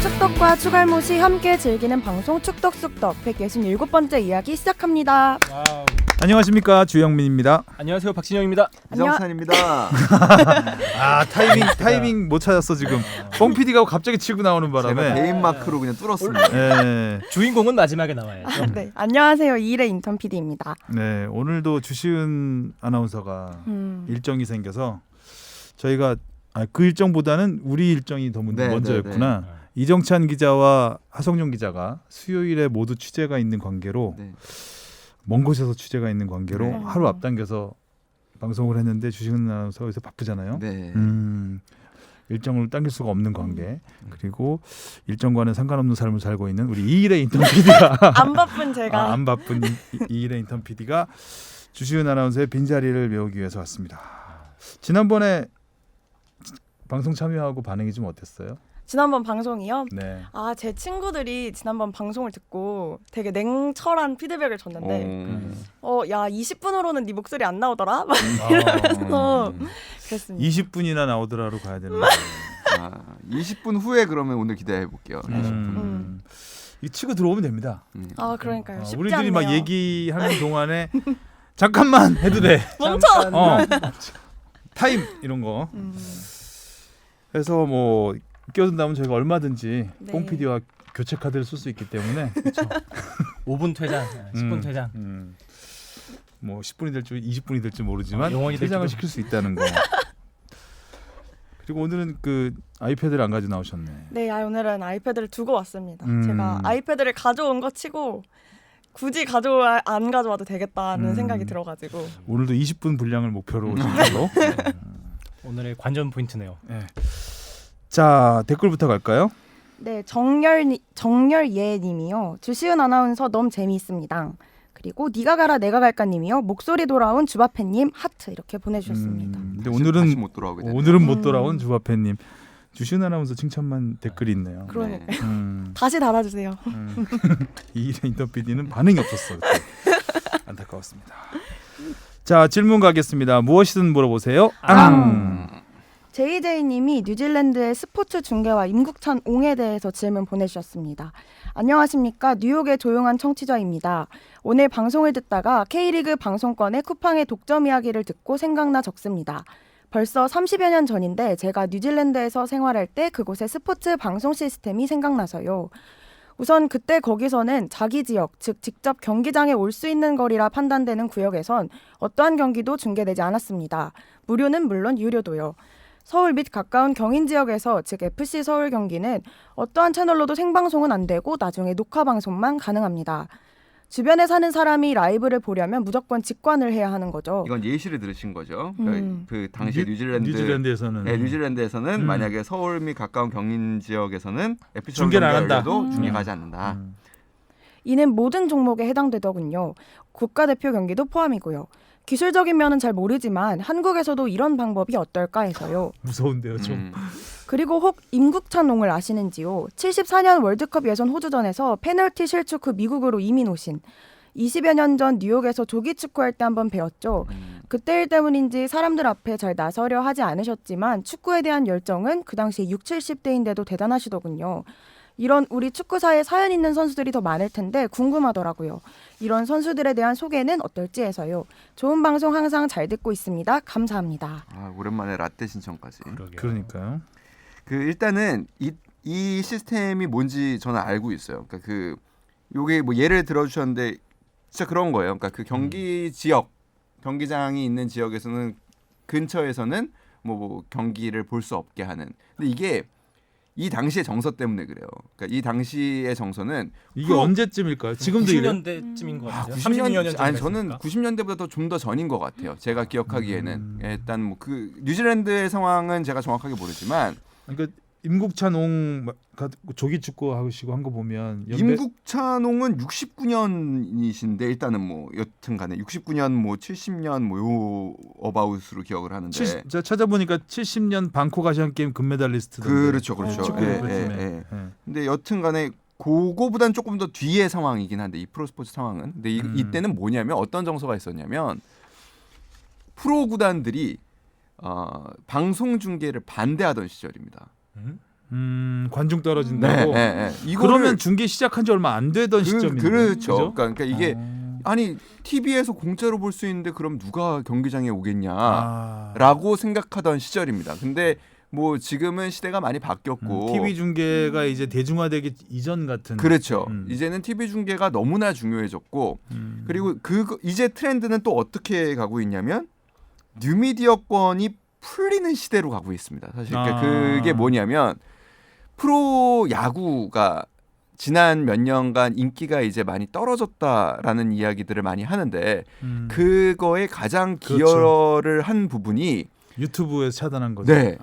축덕과 추갈못이 함께 즐기는 방송 축덕숙덕 167번째 이야기 시작합니다. 와우. 안녕하십니까, 주영민입니다. 안녕하세요, 박진영입니다. 이정찬입니다. 아, 타이밍 못 찾았어 지금. 뽕 PD가 갑자기 치고 나오는 제가 바람에. 개인 마크로 그냥 뚫었습니다. 네, 주인공은 마지막에 나와야죠. 네, 안녕하세요. 이일의 인턴 PD입니다. 네, 오늘도 주시은 아나운서가 일정이 생겨서 저희가 그 일정보다는 우리 일정이 더 먼저였구나. 이정찬 기자와 하성룡 기자가 수요일에 모두 취재가 있는 관계로 먼 곳에서 취재가 있는 관계로 하루 앞당겨서 방송을 했는데 주시은 아나운서가 여기서 바쁘잖아요. 네. 일정을 당길 수가 없는 관계. 그리고 일정과는 상관없는 삶을 살고 있는 우리 이일의 인턴 PD가 안 바쁜 제가 안 바쁜 이일의 인턴 PD가 주시은 아나운서의 빈자리를 메우기 위해서 왔습니다. 지난번에 방송 참여하고 반응이 좀 어땠어요? 지난번 방송이요? 네. 제 친구들이 지난번 방송을 듣고 되게 냉철한 피드백을 줬는데 야 20분으로는 네 목소리 안 나오더라? 막 이러면서 그랬습니다. 20분이나 나오더라로 가야 되는 거예요. 20분 후에 그러면 오늘 기대해 볼게요. 이 치고 들어오면 됩니다. 그러니까요. 쉽지 우리들이 않네요. 막 얘기하는 동안에 잠깐만 해도 돼. 멈춰! 타임 이런 거. 그래서 뭐 끼어든다면 저희가 얼마든지 네. 뽕 PD와 교체 카드를 쓸 수 있기 때문에 5분 퇴장, 10분 퇴장. 뭐 10분이 될지 20분이 될지 모르지만 영원히 퇴장을 될지도. 시킬 수 있다는 거. 그리고 오늘은 그 아이패드를 안 가져 나오셨네. 네, 오늘은 아이패드를 두고 왔습니다. 음. 제가 아이패드를 가져온 것 치고 굳이 안 가져와도 되겠다는 생각이 들어가지고 오늘도 20분 분량을 목표로 진짜로. 오늘의 관전 포인트네요. 네. 자, 댓글부터 갈까요? 네, 정열예님이요. 주시은 아나운서 너무 재미있습니다. 그리고 니가 가라 내가 갈까님이요. 목소리 돌아온 주바페님 하트 이렇게 보내주셨습니다. 근데 다시 오늘은 못 돌아오게 되네요. 오늘은 못 돌아온 주바페님. 주시은 아나운서 칭찬만 댓글이 있네요. 그러니까 네. 다시 달아주세요. 이일의 인턴 PD는 반응이 없었어. 그때. 안타까웠습니다. 자, 질문 가겠습니다. 무엇이든 물어보세요. JJ님이 뉴질랜드의 스포츠 중계와 임국찬 옹에 대해서 질문 보내주셨습니다. 안녕하십니까. 뉴욕의 조용한 청취자입니다. 오늘 방송을 듣다가 K리그 방송권의 쿠팡의 독점 이야기를 듣고 생각나 적습니다. 벌써 30여 년 전인데 제가 뉴질랜드에서 생활할 때 그곳의 스포츠 방송 시스템이 생각나서요. 우선 그때 거기서는 자기 지역, 즉 직접 경기장에 올 수 있는 거리라 판단되는 구역에선 어떠한 경기도 중계되지 않았습니다. 무료는 물론 유료도요. 서울 및 가까운 경인 지역에서 즉 FC 서울 경기는 어떠한 채널로도 생방송은 안 되고 나중에 녹화 방송만 가능합니다. 주변에 사는 사람이 라이브를 보려면 무조건 직관을 해야 하는 거죠. 이건 예시를 들으신 거죠. 그 당시 뉴질랜드에서는 뉴질랜드에서는 만약에 서울 및 가까운 경인 지역에서는 FC 서울 중계를 안 한다. 경기도 중계하지 않는다. 이는 모든 종목에 해당되더군요. 국가대표 경기도 포함이고요. 기술적인 면은 잘 모르지만 한국에서도 이런 방법이 어떨까 해서요. 무서운데요, 좀. 그리고 혹 임국찬 옹을 아시는지요? 74년 월드컵 예선 호주전에서 페널티 실축 후 미국으로 이민 오신 20여 년 전 뉴욕에서 조기 축구할 때 한번 배웠죠. 그때 일 때문인지 사람들 앞에 잘 나서려 하지 않으셨지만 축구에 대한 열정은 그 당시 60, 70대인데도 대단하시더군요. 이런 우리 축구사에 사연 있는 선수들이 더 많을 텐데 궁금하더라고요. 이런 선수들에 대한 소개는 어떨지 해서요. 좋은 방송 항상 잘 듣고 있습니다. 감사합니다. 오랜만에 라떼 신청까지. 그러니까요. 일단은 이 시스템이 뭔지 저는 알고 있어요. 그러니까 요게 뭐 예를 들어주셨는데 진짜 그런 거예요. 그러니까 그 경기 지역, 경기장이 있는 지역에서는 근처에서는 뭐 경기를 볼 수 없게 하는. 근데 이게 이 당시의 정서 때문에 그래요. 그러니까 이 당시의 정서는 이게 언제쯤일까요? 지금도 이래요? 90년대쯤인 것 같아요. 90년 아니 저는 90년대보다 좀 더 전인 것 같아요. 제가 기억하기에는 일단 뭐 그 뉴질랜드의 상황은 제가 정확하게 모르지만 그러니까 임국찬 옹 조기 축구 하시고 한 거 보면 임국찬옹은 69년이신데 일단은 뭐 여튼간에 69년 뭐 70년 뭐 요 어바웃으로 기억을 하는데 제가 찾아보니까 70년 방콕 아시안 게임 금메달리스트. 그렇죠. 근데 여튼간에 그거보단 조금 더 뒤의 상황이긴 한데 이 프로스포츠 상황은 근데 이때는 뭐냐면 어떤 정서가 있었냐면 프로 구단들이 방송 중계를 반대하던 시절입니다. 관중 떨어진다고. 이거를 그러면 중계 시작한 지 얼마 안 되던 시점인데. 그렇죠. 그죠? 그러니까 이게 아니 TV에서 공짜로 볼 수 있는데 그럼 누가 경기장에 오겠냐라고 생각하던 시절입니다. 근데 뭐 지금은 시대가 많이 바뀌었고 TV 중계가 이제 대중화되기 이전 같은. 그렇죠. 이제는 TV 중계가 너무나 중요해졌고 그리고 이제 트렌드는 또 어떻게 가고 있냐면 뉴미디어권이 풀리는 시대로 가고 있습니다. 사실 그러니까 그게 뭐냐면 프로 야구가 지난 몇 년간 인기가 이제 많이 떨어졌다라는 이야기들을 많이 하는데 그거에 가장 기여를 한 부분이 유튜브에서 차단한 거죠. 네.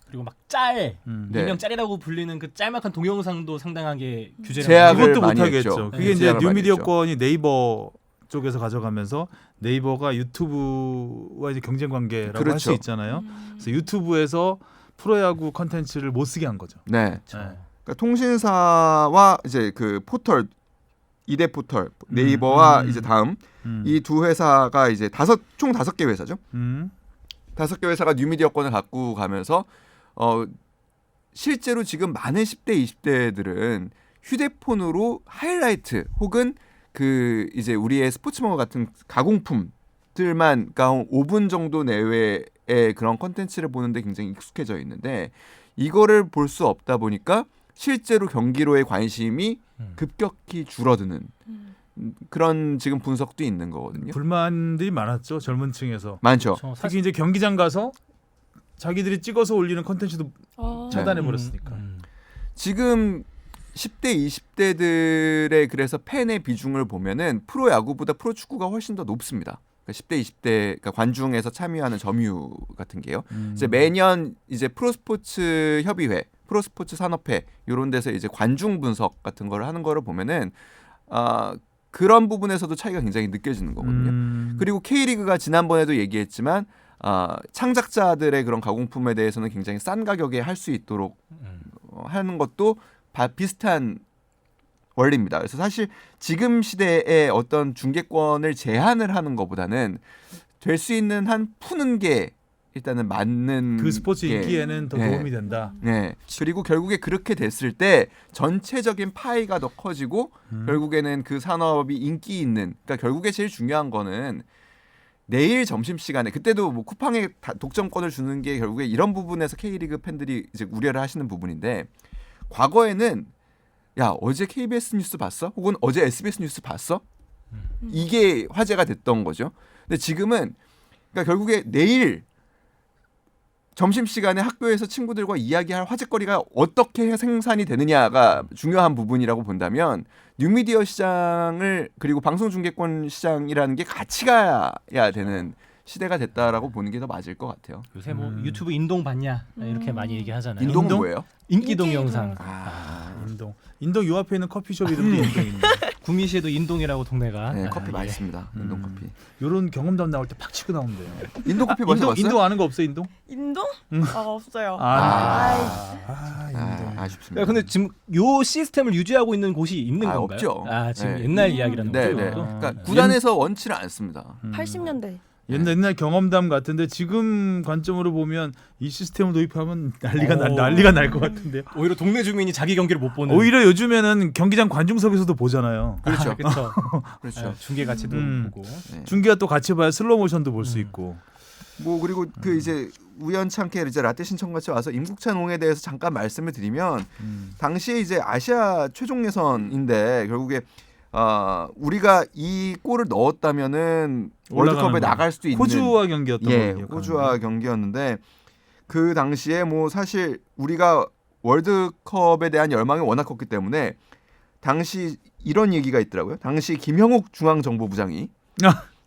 그리고 막 짤, 네. 일명 짤이라고 불리는 그 짤막한 동영상도 상당하게 규제를 제약을 그것도 많이 못하겠죠. 했죠. 그게 네, 이제 제약을 많이 뉴미디어권이 네이버 쪽에서 가져가면서 네이버가 유튜브와 이제 경쟁 관계라고 할 수 그렇죠. 있잖아요. 그래서 유튜브에서 프로야구 컨텐츠를 못 쓰게 한 거죠. 네. 네. 그러니까 통신사와 이제 그 포털 2대 포털 네이버와 이제 다음 이 두 회사가 이제 총 5개 회사죠. 5개 회사가 뉴미디어권을 갖고 가면서 실제로 지금 많은 10대 20대들은 휴대폰으로 하이라이트 혹은 그 이제 우리의 스포츠망 같은 가공품들만 그러니까 5분 정도 내외의 그런 컨텐츠를 보는데 굉장히 익숙해져 있는데 이거를 볼 수 없다 보니까 실제로 경기로의 관심이 급격히 줄어드는 그런 지금 분석도 있는 거거든요. 불만들이 많았죠. 젊은 층에서. 많죠. 특히 이제 경기장 가서 자기들이 찍어서 올리는 컨텐츠도 차단해 버렸으니까. 지금 10대 20대들의 그래서 팬의 비중을 보면은 프로야구보다 프로축구가 훨씬 더 높습니다. 그러니까 10대 20대 그러니까 관중에서 참여하는 점유 같은 게요. 이제 매년 이제 프로스포츠 협의회, 프로스포츠 산업회 이런 데서 이제 관중 분석 같은 걸 하는 거를 보면은 그런 부분에서도 차이가 굉장히 느껴지는 거거든요. 그리고 K리그가 지난번에도 얘기했지만 창작자들의 그런 가공품에 대해서는 굉장히 싼 가격에 할 수 있도록 하는 것도 비슷한 원리입니다. 그래서 사실 지금 시대에 어떤 중계권을 제한을 하는 것보다는 될 수 있는 한 푸는 게 일단은 맞는 그 스포츠 게, 인기에는 더 네. 도움이 된다. 네. 그리고 결국에 그렇게 됐을 때 전체적인 파이가 더 커지고 결국에는 그 산업이 인기 있는 그러니까 결국에 제일 중요한 거는 내일 점심시간에 그때도 뭐 쿠팡에 독점권을 주는 게 결국에 이런 부분에서 K리그 팬들이 이제 우려를 하시는 부분인데 과거에는 야 어제 KBS 뉴스 봤어? 혹은 어제 SBS 뉴스 봤어? 이게 화제가 됐던 거죠. 근데 지금은 그러니까 결국에 내일 점심시간에 학교에서 친구들과 이야기할 화제거리가 어떻게 생산이 되느냐가 중요한 부분이라고 본다면 뉴미디어 시장을 그리고 방송중계권 시장이라는 게 같이 가야 되는 시대가 됐다라고 보는 게 더 맞을 것 같아요. 요새 뭐 유튜브 인동 봤냐 이렇게 많이 얘기하잖아요. 인동은 인동? 뭐예요? 인기 동영상. 인동 요 앞에 있는 커피숍 이름도 인동인데. 구미시에도 인동이라고 동네가. 네, 커피 맛있습니다. 인동 커피. 요런 경험담 나올 때 팍 치고 나온대요. 인동 커피 마셔봤어요? 인동 아는 거 없어 인동? 인동? 없어요. 인동. 아쉽습니다. 야, 근데 지금 요 시스템을 유지하고 있는 곳이 있는 건가요? 없죠. 지금 네. 옛날 이야기라는 네, 거죠. 네. 그것도? 그러니까 구단에서 원치를 않습니다. 80년대. 옛날 경험담 같은데 지금 관점으로 보면 이 시스템을 도입하면 난리가 날 것 같은데요. 오히려 동네 주민이 자기 경기를 못 보는. 오히려 요즘에는 경기장 관중석에서도 보잖아요. 그렇죠. 그렇죠. 그렇죠. 중계 가치도 보고. 네. 중계가 또 같이 봐야 슬로우 모션도 볼 수 있고. 뭐 그리고 그 이제 우연찮게 이제 라떼 신청같이 와서 임국찬 옹에 대해서 잠깐 말씀을 드리면 당시에 이제 아시아 최종 예선인데 결국에 우리가 이 골을 넣었다면은 월드컵에 나갈 수도 있는 호주와 경기였던 예, 거예요. 호주와 경기였는데 그 당시에 뭐 사실 우리가 월드컵에 대한 열망이 워낙 컸기 때문에 당시 이런 얘기가 있더라고요. 당시 김형욱 중앙정보부장이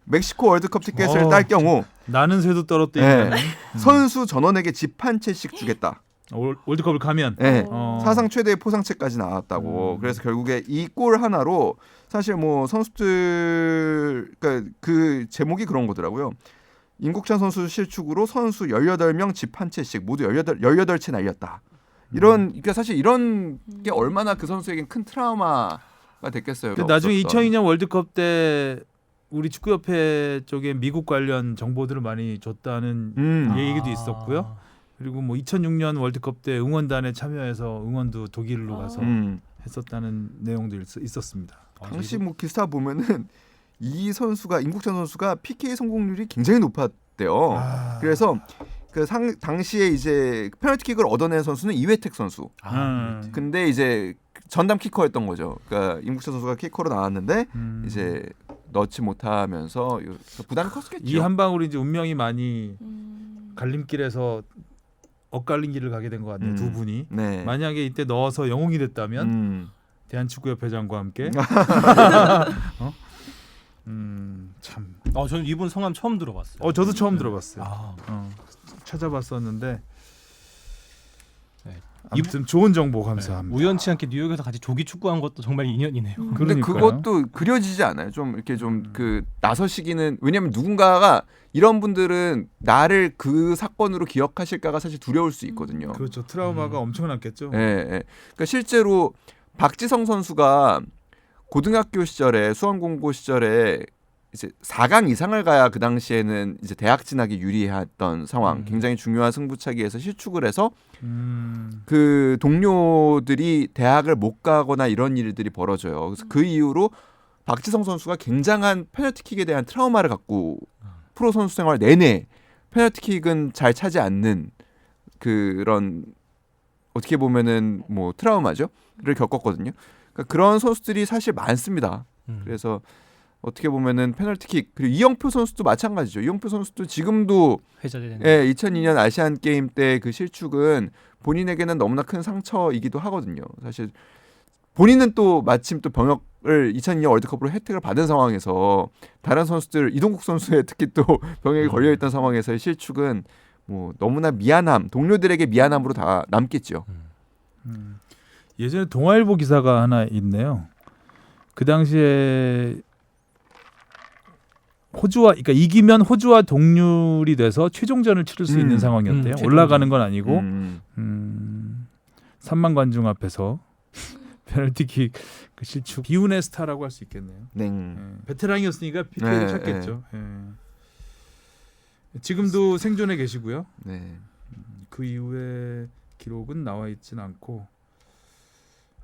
멕시코 월드컵 티켓을 딸 경우 나는 새도 떨어뜨리는 선수 전원에게 집 한 채씩 주겠다. 월드컵을 가면 네. 어. 사상 최대의 포상채까지 나왔다고. 그래서 결국에 이 골 하나로 사실 뭐 선수들 그러니까 그 제목이 그런 거더라고요. 임국찬 선수 실축으로 선수 18명 집 한 채씩 모두 18채 날렸다. 그러니까 사실 이런 게 얼마나 그 선수에겐 큰 트라우마가 됐겠어요. 나중에 없었던. 2002년 월드컵 때 우리 축구협회 쪽에 미국 관련 정보들을 많이 줬다는 얘기도 있었고요. 그리고 뭐 2006년 월드컵 때 응원단에 참여해서 응원도 독일로 가서 했었다는 내용도 있었습니다. 당시 뭐 기사 보면은 이 선수가 임국찬 선수가 PK 성공률이 굉장히 높았대요. 그래서 그 당시에 이제 페널티킥을 얻어낸 선수는 이회택 선수. 근데 이제 전담 키커였던 거죠. 그러니까 임국찬 선수가 키커로 나왔는데 이제 넣지 못하면서 부담이 컸겠죠. 이 한 방울이 이제 운명이 많이 갈림길에서 엇갈린 길을 가게 된 것 같네요. 두 분이. 네. 만약에 이때 넣어서 영웅이 됐다면 대한축구협회장과 함께 참. 저는 이분 성함 처음 들어봤어요. 저도 처음 들어봤어요. 아. 찾아봤었는데 네. 아무튼 좋은 정보 감사합니다. 우연치 않게 뉴욕에서 같이 조기 축구한 것도 정말 인연이네요. 근데 그러니까요. 그것도 그려지지 않아요. 좀 이렇게 좀 그 나서시기는 왜냐하면 누군가가 이런 분들은 나를 그 사건으로 기억하실까가 사실 두려울 수 있거든요. 그렇죠. 트라우마가 엄청났겠죠. 예, 예. 그러니까 실제로 박지성 선수가 고등학교 시절에 수원공고 시절에 이제 4강 이상을 가야 그 당시에는 이제 대학 진학이 유리했던 상황, 굉장히 중요한 승부차기에서 실축을 해서 그 동료들이 대학을 못 가거나 이런 일들이 벌어져요. 그래서 그 이후로 박지성 선수가 굉장한 페널티킥에 대한 트라우마를 갖고 프로 선수 생활 내내 페널티킥은 잘 차지 않는 그런 어떻게 보면은 뭐 트라우마죠를 겪었거든요. 그러니까 그런 선수들이 사실 많습니다. 그래서 어떻게 보면은 페널티킥 그리고 이영표 선수도 마찬가지죠. 이영표 선수도 지금도 회자되는. 2002년 아시안 게임 때 그 실축은 본인에게는 너무나 큰 상처이기도 하거든요. 사실 본인은 또 마침 또 병역을 2002년 월드컵으로 혜택을 받은 상황에서 다른 선수들 이동국 선수의 특히 또 병역이 걸려 있던 상황에서의 실축은 뭐 너무나 미안함, 동료들에게 미안함으로 다 남겠죠. 예전에 동아일보 기사가 하나 있네요. 그 당시에 호주와 그러니까 이기면 호주와 동률이 돼서 최종전을 치를 수 있는 상황이었대요. 올라가는 건 아니고 3만 관중 앞에서 페널티킥 그 실축 비운의 스타라고 할 수 있겠네요. 네. 베테랑이었으니까 PK를 찾겠죠. 지금도 생존해 계시고요. 네. 그 이후에 기록은 나와 있지는 않고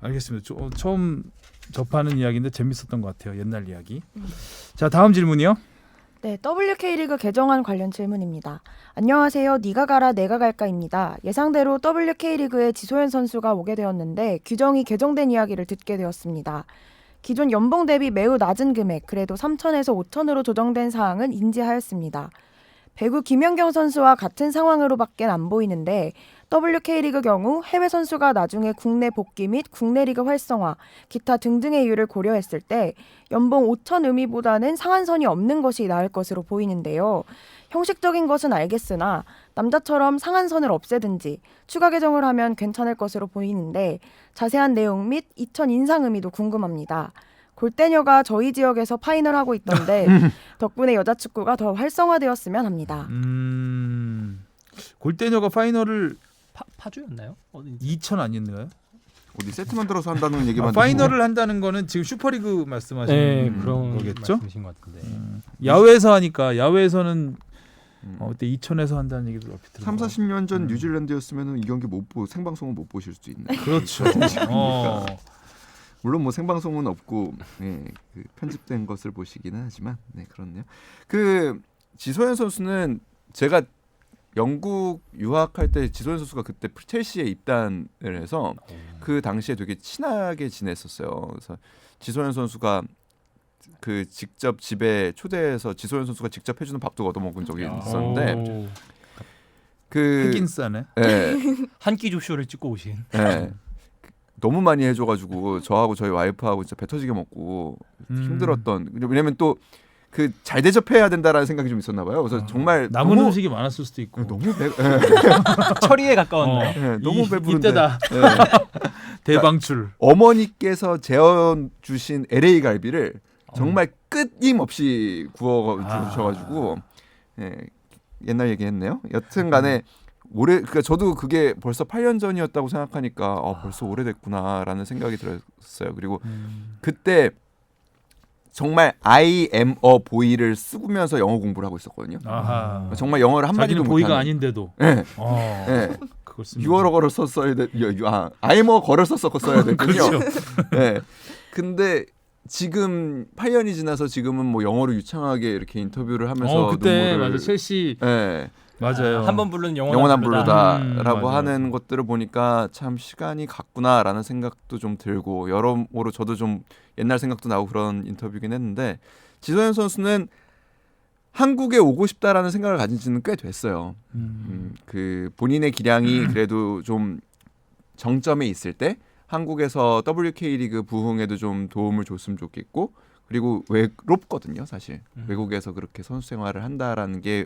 알겠습니다. 처음 접하는 이야기인데 재밌었던 것 같아요. 옛날 이야기. 자, 다음 질문이요. 네, WK리그 개정안 관련 질문입니다. 안녕하세요. 네가 가라 내가 갈까입니다. 예상대로 WK리그에 지소연 선수가 오게 되었는데 규정이 개정된 이야기를 듣게 되었습니다. 기존 연봉 대비 매우 낮은 금액, 그래도 3천에서 5천으로 조정된 사항은 인지하였습니다. 배구 김연경 선수와 같은 상황으로밖에 안 보이는데 WK리그 경우 해외 선수가 나중에 국내 복귀 및 국내 리그 활성화, 기타 등등의 이유를 고려했을 때 연봉 5천 의미보다는 상한선이 없는 것이 나을 것으로 보이는데요. 형식적인 것은 알겠으나 남자처럼 상한선을 없애든지 추가 개정을 하면 괜찮을 것으로 보이는데 자세한 내용 및 2천 인상 의미도 궁금합니다. 골대녀가 저희 지역에서 파인을 하고 있던데 덕분에 여자 축구가 더 활성화되었으면 합니다. 골대녀가 파이널을 파주였나요? 2천 아니었나요? 어디 세트 만들어서 한다는 얘기만 파이널을 한다는 거는 지금 슈퍼리그 말씀하시는 그런 거겠죠? 말씀이신 것 같은데. 야외에서 하니까 야외에서는 그때 2천에서 한다는 얘기도 얼핏 들은 3, 거. 40년 전 뉴질랜드였으면 이 경기 생방송은 못 보실 수 있네. 그렇죠. 물론 뭐 생방송은 없고 그 편집된 것을 보시기는 하지만 그렇네요. 그 지소연 선수는 제가 영국 유학할 때 지소연 선수가 그때 첼시에 입단을 해서 그 당시에 되게 친하게 지냈었어요. 그래서 지소연 선수가 그 직접 집에 초대해서 지소연 선수가 직접 해주는 밥도 얻어먹은 적이 있었는데 그 핵인싸네. 한 끼 조쇼를 찍고 오신. 너무 많이 해줘가지고 저하고 저희 와이프하고 진짜 배 터지게 먹고 힘들었던. 왜냐면 또 그 잘 대접해야 된다라는 생각이 좀 있었나 봐요. 그래서 정말 남은 너무, 음식이 많았을 수도 있고. 너무 처리에 가까웠나요? 너무 배부른데. 이때다. 대방출. 어머니께서 재워 주신 LA 갈비를 정말 끊임없이 구워 주셔가지고 옛날 얘기했네요. 여튼간에 그러니까 저도 그게 벌써 8년 전이었다고 생각하니까 벌써 오래됐구나라는 생각이 들었어요. 그리고 그때 정말 I am a boy를 쓰면서 영어 공부를 하고 있었거든요. 아하. 정말 영어를 한 마디도 자기는 보이가 못하는. 아닌데도. 네. 네. 그걸 씁니다. 유어를 썼어야 돼. I am a 걸을 썼어야 됐군요. 그렇죠. 네. 근데 지금 8년이 지나서 지금은 뭐 영어로 유창하게 이렇게 인터뷰를 하면서 그때 눈물을 맞아 첼시 네. 맞아요. 한 번 부르는 영원한 부르다. 부르다라고 맞아요. 하는 것들을 보니까 참 시간이 갔구나라는 생각도 좀 들고 여러모로 저도 좀 옛날 생각도 나고 그런 인터뷰긴 했는데 지소연 선수는 한국에 오고 싶다라는 생각을 가진 지는 꽤 됐어요. 그 본인의 기량이 그래도 좀 정점에 있을 때 한국에서 WK 리그 부흥에도 좀 도움을 줬으면 좋겠고 그리고 외롭거든요, 사실. 외국에서 그렇게 선수 생활을 한다라는 게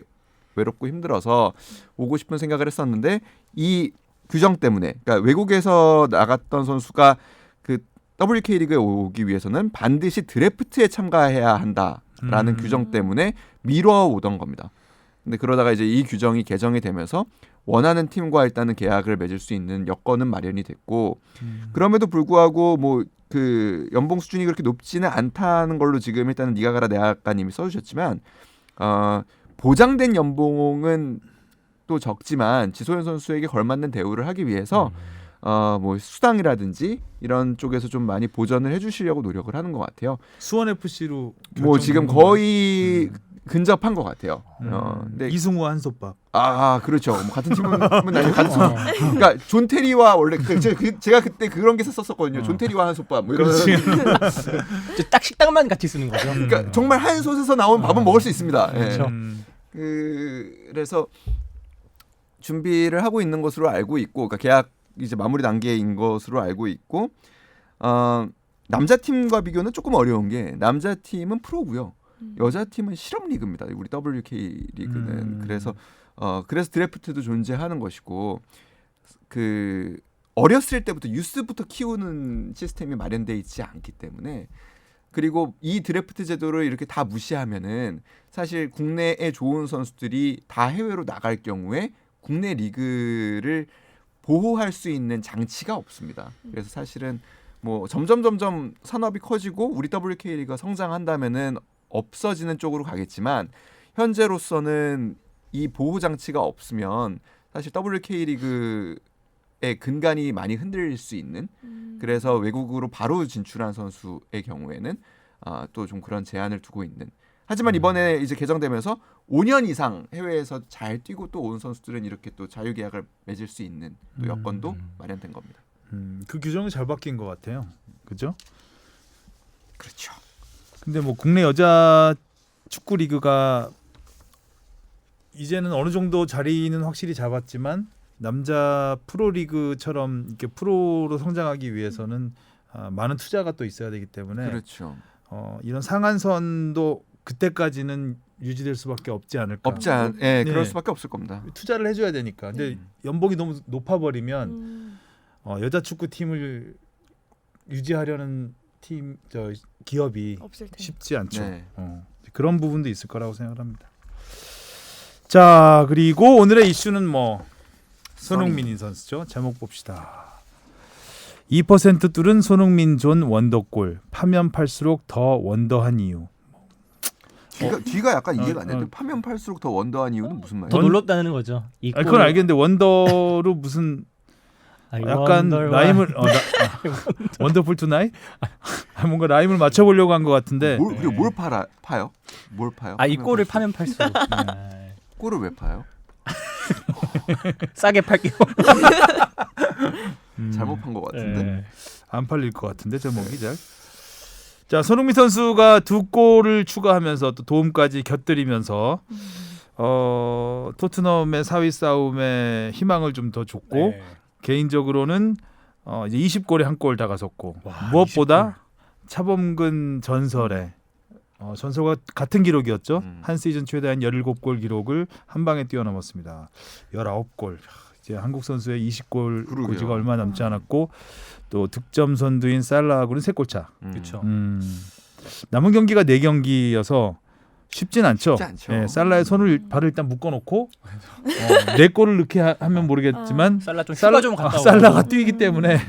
외롭고 힘들어서 오고 싶은 생각을 했었는데 이 규정 때문에 그러니까 외국에서 나갔던 선수가 그 WK 리그에 오기 위해서는 반드시 드래프트에 참가해야 한다라는 규정 때문에 미뤄오던 겁니다. 근데 그러다가 이제 이 규정이 개정이 되면서 원하는 팀과 일단은 계약을 맺을 수 있는 여건은 마련이 됐고 그럼에도 불구하고 뭐 그 연봉 수준이 그렇게 높지는 않다는 걸로 지금 일단은 니가 가라 내가 가님이 써주셨지만 보장된 연봉은 또 적지만 지소연 선수에게 걸맞는 대우를 하기 위해서 뭐 수당이라든지 이런 쪽에서 좀 많이 보전을 해주시려고 노력을 하는 것 같아요. 수원 FC로 뭐 지금 거의 근접한 것 같아요. 근데 이승우 한솥밥. 그렇죠. 뭐 같은 팀은 아니고 같은 팀. 그러니까 존 테리와 원래 제가 그때 그런 게 썼었거든요. 존 테리와 한솥밥 뭐 이런. 딱 식당만 같이 쓰는 거죠. 그러니까 정말 한 솥에서 나온 밥은 먹을 수 있습니다. 그렇죠. 그래서 준비를 하고 있는 것으로 알고 있고, 그러니까 계약 이제 마무리 단계인 것으로 알고 있고, 남자 팀과 비교는 조금 어려운 게 남자 팀은 프로고요. 여자 팀은 실업 리그입니다. 우리 WK 리그는 그래서 드래프트도 존재하는 것이고 그 어렸을 때부터 유스부터 키우는 시스템이 마련돼 있지 않기 때문에 그리고 이 드래프트 제도를 이렇게 다 무시하면은 사실 국내에 좋은 선수들이 다 해외로 나갈 경우에 국내 리그를 보호할 수 있는 장치가 없습니다. 그래서 사실은 뭐 점점 산업이 커지고 우리 WK 리그가 성장한다면은 없어지는 쪽으로 가겠지만 현재로서는 이 보호 장치가 없으면 사실 WK 리그의 근간이 많이 흔들릴 수 있는 그래서 외국으로 바로 진출한 선수의 경우에는 또 좀 그런 제한을 두고 있는 하지만 이번에 이제 개정되면서 5년 이상 해외에서 잘 뛰고 또 온 선수들은 이렇게 또 자유계약을 맺을 수 있는 또 여건도 마련된 겁니다. 그 규정이 잘 바뀐 것 같아요. 그죠? 그렇죠. 근데 뭐 국내 여자 축구 리그가 이제는 어느 정도 자리는 확실히 잡았지만 남자 프로 리그처럼 이렇게 프로로 성장하기 위해서는 많은 투자가 또 있어야 되기 때문에 그렇죠. 이런 상한선도 그때까지는 유지될 수밖에 없지 않을까. 네. 네. 그럴 수밖에 없을 겁니다. 투자를 해줘야 되니까. 근데 연봉이 너무 높아버리면 여자 축구 팀을 유지하려는 기업이 없을 텐데. 쉽지 않죠. 네. 그런 부분도 있을 거라고 생각합니다. 자, 그리고 오늘의 이슈는 뭐 손흥민 선수죠. 제목 봅시다. 2% 뚫은 손흥민 존 원더골. 파면 팔수록 더 원더한 이유. 뒤가 약간 이해가 안 되는데 파면 팔수록 더 원더한 이유는 무슨 말이에요? 더 놀랍다는 거죠. 그건 알겠는데 원더로 무슨 약간 라임을 원더풀 투나잇? 뭔가 라임을 맞춰보려고 한 것 같은데. 그리고 뭘 파요? 뭘 파요? 이 골을 파면 팔수록 골을 왜 파요? 싸게 팔게요. 잘못 판 것 같은데. 안 팔릴 것 같은데 제목이 잘. 자, 손흥민 선수가 2골을 추가하면서 또 도움까지 곁들이면서 토트넘의 4위 싸움에 희망을 좀 더 줬고 개인적으로는 이제 20골에 한 골 다가섰고 무엇보다 20골. 차범근 전설의 전설과 같은 기록이었죠. 한 시즌 최다인 17골 기록을 한 방에 뛰어넘었습니다. 19골. 이제 한국 선수의 20골 고지가 얼마 남지 않았고 또 득점 선두인 살라하고는 3골 차. 그렇죠. 남은 경기가 4경기여서 쉽진 않죠. 쉽지 않죠. 네, 살라의 발을 일단 묶어놓고 4골을 넣게 하면 모르겠지만 살라 좀 휴가 좀 갔다 오고. 살라가 뛰기 때문에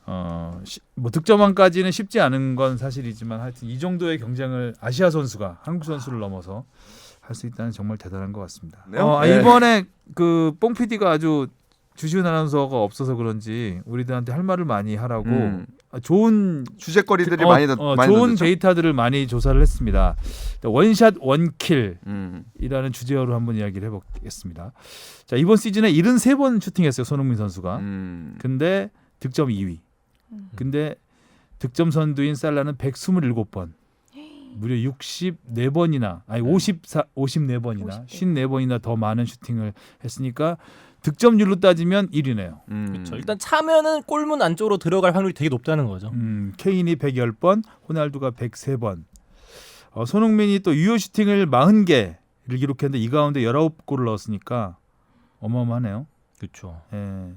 뭐 득점왕까지는 쉽지 않은 건 사실이지만 하여튼 이 정도의 경쟁을 아시아 선수가 한국 선수를 넘어서 할 수 있다는 정말 대단한 것 같습니다. 네. 이번에 그 뽕 PD가 아주 주시은 아나운서가 없어서 그런지 우리들한테 할 말을 많이 하라고 좋은 주제거리들이 많이 좋은 던졌죠? 데이터들을 많이 조사를 했습니다. 원샷 원킬이라는 음. 주제어로 한번 이야기를 해보겠습니다. 자, 이번 시즌에 73번 슈팅했어요, 손흥민 선수가. 근데 득점 2위. 근데 득점 선두인 살라는 127번. 무려 64번이나 아니 54번이나 54번이나 더 많은 슈팅을 했으니까 득점률로 따지면 1위네요. 그렇죠. 일단 차면은 골문 안쪽으로 들어갈 확률이 되게 높다는 거죠. 케인이 110번, 호날두가 103번. 손흥민이 또 유효 슈팅을 40개를 기록했는데 이 가운데 19골을 넣었으니까 어마어마하네요. 그렇죠. 예.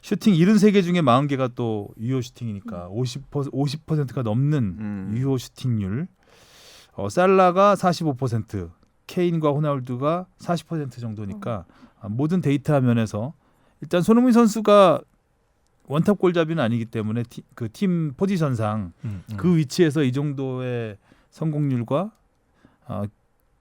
슈팅 73개 중에 40개가 또 유효 슈팅이니까 50%가 넘는 유효 슈팅률. 살라가 45%, 케인과 호날두가 40% 정도니까 모든 데이터 면에서 일단 손흥민 선수가 원탑 골잡이는 아니기 때문에 그 팀 포지션상 그 위치에서 이 정도의 성공률과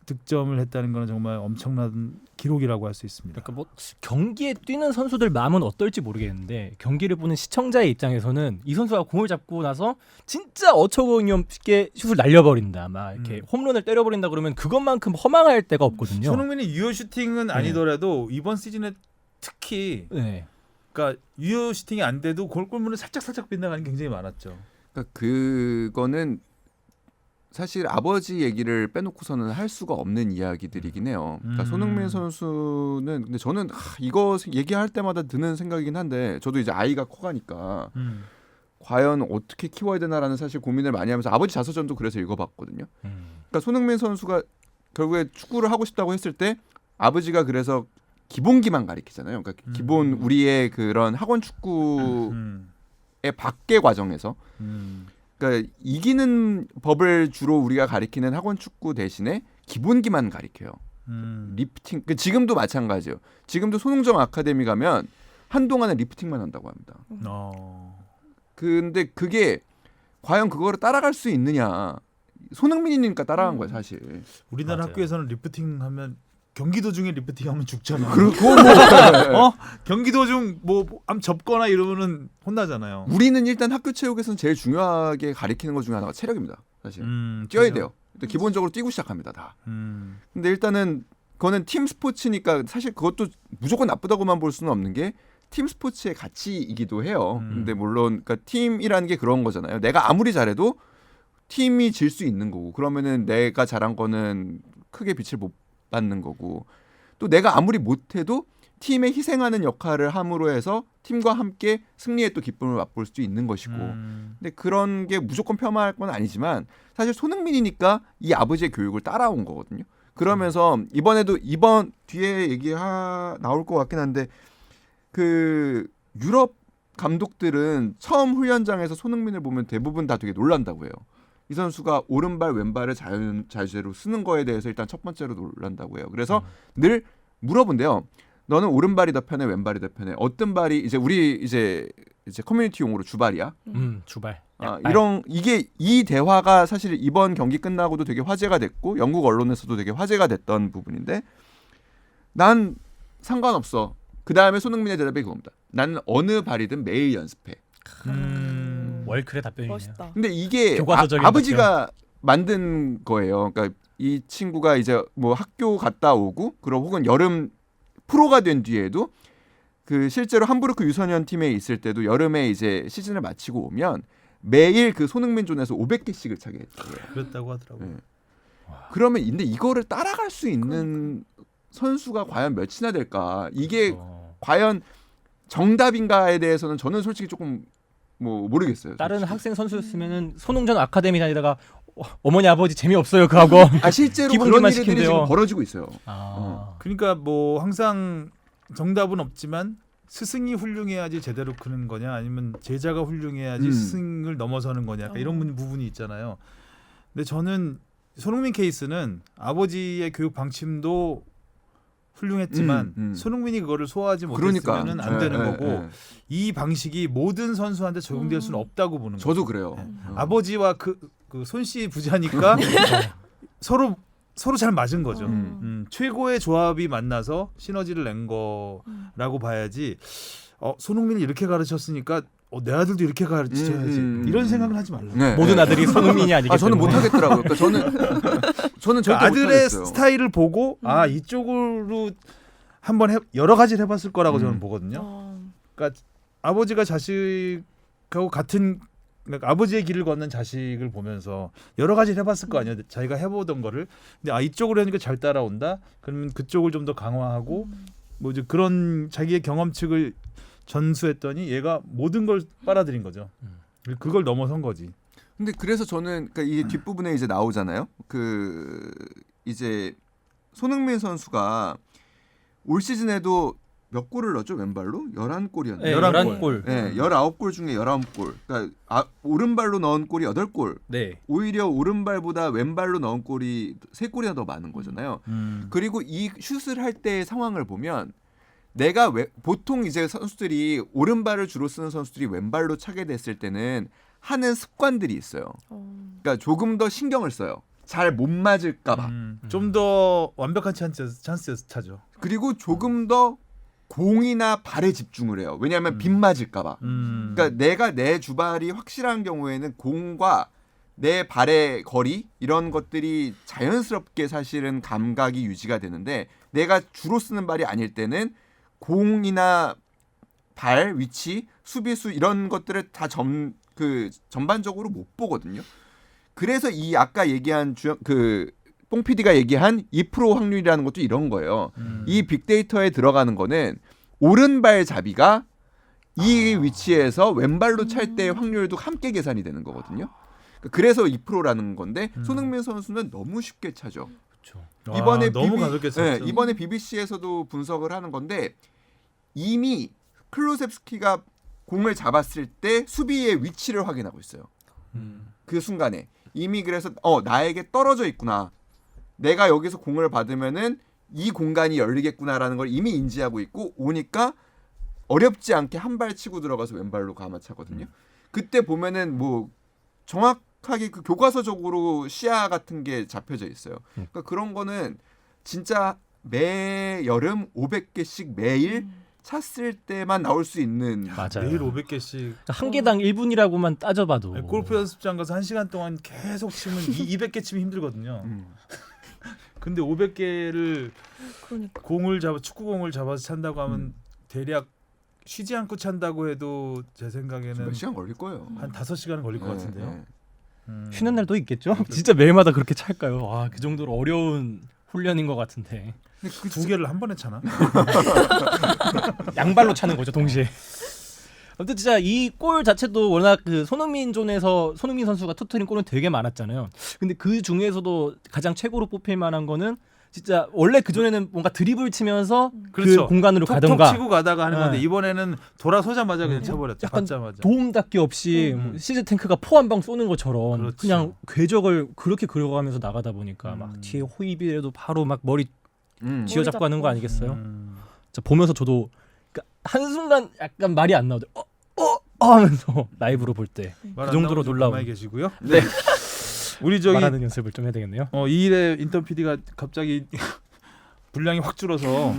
득점을 했다는 건 정말 엄청난 기록이라고 할 수 있습니다. 그러니까 뭐 경기에 뛰는 선수들 마음은 어떨지 모르겠는데 경기를 보는 시청자의 입장에서는 이 선수가 공을 잡고 나서 진짜 어처구니없게 슛을 날려버린다, 막 이렇게 홈런을 때려버린다 그러면 그것만큼 허망할 데가 없거든요. 손흥민이 유효 슈팅은 아니더라도 이번 시즌에 특히 네. 그러니까 유효 슈팅이 안 돼도 골문을 살짝 빗나가는 게 굉장히 많았죠. 그러니까 그거는 사실 아버지 얘기를 빼놓고서는 할 수가 없는 이야기들이긴 해요. 그러니까 손흥민 선수는 근데 저는 이거 얘기할 때마다 드는 생각이긴 한데 저도 이제 아이가 커가니까 과연 어떻게 키워야 되나라는 사실 고민을 많이 하면서 아버지 자서전도 그래서 읽어봤거든요. 그러니까 손흥민 선수가 결국에 축구를 하고 싶다고 했을 때 아버지가 그래서 기본기만 가르치잖아요. 그러니까 기본 우리의 그런 학원 축구의 밖의 과정에서 그러니까 이기는 법을 주로 우리가 가리키는 학원 축구 대신에 기본기만 가리켜요. 리프팅. 그러니까 지금도 마찬가지예요. 지금도 손흥정 아카데미 가면 한동안은 리프팅만 한다고 합니다. 근데 그게 과연 그거를 따라갈 수 있느냐? 손흥민이니까 따라간 거예요, 사실. 우리나라 맞아요. 학교에서는 리프팅 하면 경기 도중에 리프팅 하면 죽잖아. 그거 뭐 경기 도중 뭐 접거나 이러면은 혼나잖아요. 우리는 일단 학교 체육에서는 제일 중요하게 가리키는 것 중에 하나가 체력입니다. 사실 뛰어야 그죠. 돼요. 일단 기본적으로 뛰고 시작합니다, 다. 음. 근데 일단은 그거는 팀 스포츠니까 사실 그것도 무조건 나쁘다고만 볼 수는 없는 게 팀 스포츠의 가치이기도 해요. 근데 물론 그러니까 팀이라는 게 그런 거잖아요. 내가 아무리 잘해도 팀이 질 수 있는 거고 그러면은 내가 잘한 거는 크게 빛을 못 받는 거고 또 내가 아무리 못해도 팀에 희생하는 역할을 함으로 해서 팀과 함께 승리의 또 기쁨을 맛볼 수 있는 것이고 근데 그런 게 무조건 폄하할 건 아니지만 사실 손흥민이니까 이 아버지의 교육을 따라온 거거든요. 그러면서 이번에도 이번 뒤에 나올 것 같긴 한데 그 유럽 감독들은 처음 훈련장에서 손흥민을 보면 대부분 다 되게 놀란다고 해요. 이 선수가 오른발 왼발을 자유자재로 쓰는 거에 대해서 일단 첫 번째로 놀란다고 해요. 그래서 늘 물어본대요. 너는 오른발이 더 편해, 왼발이 더 편해? 어떤 발이 이제 우리 이제 커뮤니티 용어로 주발이야? 주발. 이런 이 대화가 사실 이번 경기 끝나고도 되게 화제가 됐고 영국 언론에서도 되게 화제가 됐던 부분인데 난 상관없어. 그 다음에 손흥민의 대답이 그겁니다. 나는 어느 발이든 매일 연습해. 월클의 답변이네요. 멋있다. 근데 이게 교과서적인 아버지가 만든 거예요. 그러니까 이 친구가 이제 뭐 학교 갔다 오고 그럼 혹은 여름 프로가 된 뒤에도 그 실제로 함부르크 유소년 팀에 있을 때도 여름에 이제 시즌을 마치고 오면 매일 그 손흥민 존에서 500개씩을 차게 했어요. 그랬다고 하더라고요. 네. 그러면 근데 이거를 따라갈 수 있는 선수가 과연 몇이나 될까? 이게 과연 정답인가에 대해서는 저는 솔직히 조금 뭐 모르겠어요. 다른 솔직히. 학생 선수였으면은 손흥정 아카데미 다니다가 어머니 아버지 재미없어요 그 학원. 실제로 기본기만 그런 일들이 시킨대요. 지금 벌어지고 있어요. 그러니까 뭐 항상 정답은 없지만 스승이 훌륭해야지 제대로 크는 거냐 아니면 제자가 훌륭해야지 스승을 넘어서는 거냐 약간 이런 부분이 있잖아요. 근데 저는 손흥민 케이스는 아버지의 교육 방침도 훌륭했지만 손흥민이 그거를 소화하지 못했으면 안 되는 거고 이 방식이 모든 선수한테 적용될 수는 없다고 보는 거죠. 저도 그래요. 아버지와 그 손씨 부자니까 서로 잘 맞은 거죠. 최고의 조합이 만나서 시너지를 낸 거라고 봐야지. 손흥민을 이렇게 가르쳤으니까 내 아들도 이렇게 가르쳐야지. 이런 생각을 하지 말라. 네, 모든 아들이 손흥민이 아니기 저는 때문에. 못 하겠더라고요. 그러니까 저는 절대 아들의 못하겠어요. 스타일을 보고 이쪽으로 한번 여러 가지를 해봤을 거라고 저는 보거든요. 그러니까 아버지가 자식하고 같은 그러니까 아버지의 길을 걷는 자식을 보면서 여러 가지를 해봤을 거 아니에요. 자기가 해보던 거를. 근데 이쪽으로 하니까 잘 따라온다. 그러면 그쪽을 좀 더 강화하고 뭐 이제 그런 자기의 경험칙을 전수했더니 얘가 모든 걸 빨아들인 거죠. 그걸 넘어선 거지. 근데 그래서 저는 그러니까 이 뒷부분에 이제 나오잖아요. 그 이제 손흥민 선수가 올 시즌에도 몇 골을 넣었죠? 왼발로? 11골이었나요? 네, 11골. 네, 19골 중에 11골. 그러니까 오른발로 넣은 골이 8골. 네. 오히려 오른발보다 왼발로 넣은 골이 3골이나 더 많은 거잖아요. 그리고 이 슛을 할 때의 상황을 보면 내가 보통 이제 선수들이 오른발을 주로 쓰는 선수들이 왼발로 차게 됐을 때는 하는 습관들이 있어요. 그러니까 조금 더 신경을 써요. 잘 못 맞을까 봐. 좀 더 완벽한 찬스에서 차죠. 그리고 조금 더 공이나 발에 집중을 해요. 왜냐하면 빗 맞을까 봐. 그러니까 내가 내 주발이 확실한 경우에는 공과 내 발의 거리 이런 것들이 자연스럽게 사실은 감각이 유지가 되는데 내가 주로 쓰는 발이 아닐 때는 공이나 발 위치, 수비수 이런 것들을 다 전반적으로 못 보거든요. 그래서 이 아까 얘기한 뽕 PD가 얘기한 2% 확률이라는 것도 이런 거예요. 이 빅데이터에 들어가는 거는 오른발 잡이가 이 위치에서 왼발로 찰 때의 확률도 함께 계산이 되는 거거든요. 그래서 2%라는 건데 손흥민 선수는 너무 쉽게 차죠. 그렇죠. 이번에 너무 가볍게 찼죠. 이번에 BBC에서도 분석을 하는 건데 이미 클루셉스키가 공을 잡았을 때 수비의 위치를 확인하고 있어요. 그 순간에 이미 그래서 나에게 떨어져 있구나. 내가 여기서 공을 받으면은 이 공간이 열리겠구나라는 걸 이미 인지하고 있고 오니까 어렵지 않게 한 발 치고 들어가서 왼발로 감아차거든요. 그때 보면은 뭐 정확하게 그 교과서적으로 시야 같은 게 잡혀져 있어요. 그러니까 그런 거는 진짜 매 여름 500개씩 매일 찼을 때만 나올 수 있는 맞아요. 매일 500개씩 한 개당 1분이라고만 따져봐도 골프 연습장 가서 1시간 동안 계속 치면 200개 치면 힘들거든요. 근데 500개를 그러니까. 축구공을 잡아서 찬다고 하면 대략 쉬지 않고 찬다고 해도 제 생각에는 몇 시간 걸릴 거예요. 한 5시간은 걸릴 것 같은데요. 쉬는 날도 있겠죠? 진짜 매일마다 그렇게 찰까요? 그 정도로 어려운 훈련인 것 같은데. 근데 그 2개를 한 번에 차나? 양발로 차는 거죠, 동시에. 아무튼 진짜 이 골 자체도 워낙 그 손흥민 존에서 손흥민 선수가 터뜨린 골은 되게 많았잖아요. 근데 그 중에서도 가장 최고로 뽑힐 만한 거는 진짜 원래 그 전에는 뭔가 드리블 치면서 그렇죠. 그 공간으로 톡톡 가던가 치고 가다가 하는 건데 네. 이번에는 돌아서자마자 그냥 쳐버렸죠. 약간 받자마자. 도움 닫기 없이 뭐 시즈 탱크가 포 한 방 쏘는 것처럼 그렇죠. 그냥 궤적을 그렇게 그려가면서 나가다 보니까 막 뒤에 호이비에도 바로 막 머리 쥐어잡고 하는 거 아니겠어요? 자, 보면서 저도 그러니까 한순간 약간 말이 안 나오죠. 하면서 라이브로 볼 때 그 정도로 놀라운. 가만히 계시고요. 네. 우리 저기 말하는 연습을 좀 해야 되겠네요. 이 일에 인턴 PD가 갑자기 분량이 확 줄어서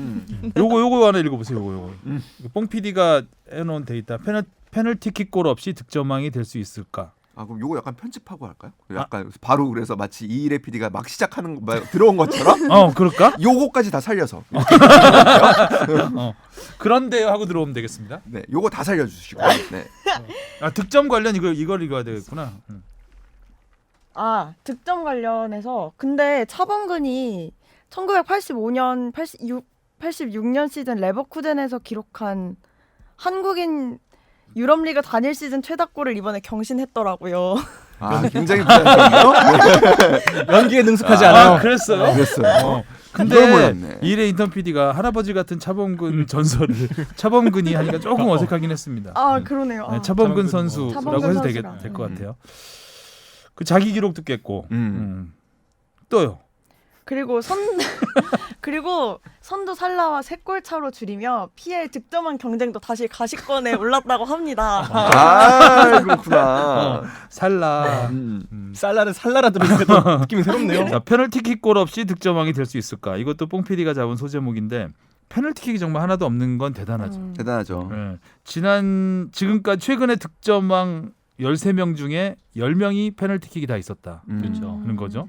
요거 하나 읽어보세요. 요거. 뽕 PD가 해놓은 데이터 페널티킥 골 없이 득점왕이 될 수 있을까? 그럼 요거 약간 편집하고 할까요? 약간 바로 그래서 마치 이일의 PD가 막 시작하는 들어온 것처럼 그럴까? 요거까지 다 살려서 그런데요 하고 들어오면 되겠습니다. 네, 요거 다 살려주시고 네. 득점 관련 이걸 읽어야 되겠구나. 득점 관련해서 근데 차범근이 1985년 86년 시즌 레버쿠젠에서 기록한 한국인 유럽리그 단일 시즌 최다골을 이번에 경신했더라고요. 굉장히 부담스럽네요. 연기에 능숙하지 않아요. 그랬어요? 그랬어요. 근데 이걸 몰랐네. 이래 인턴 PD가 할아버지 같은 차범근 전설을 차범근이 하니까 조금 어색하긴 했습니다. 그러네요. 네, 차범근 선수라고 차범근 해서 선수랑. 될 것 같아요. 그 자기 기록도 깼고 또요. 그리고 그리고 선두 살라와 3골 차로 줄이며 PL 득점왕 경쟁도 다시 가시권에 올랐다고 합니다. 아 그렇구나. 살라. 살라를 살라라 들으니까 느낌이 새롭네요. 자, 페널티킥 골 없이 득점왕이 될 수 있을까? 이것도 뽕PD가 잡은 소제목인데 페널티킥이 정말 하나도 없는 건 대단하죠. 대단하죠. 네. 지금까지 최근에 득점왕 13명 중에 10명이 페널티킥이 다 있었다. 그렇죠. 하는 거죠.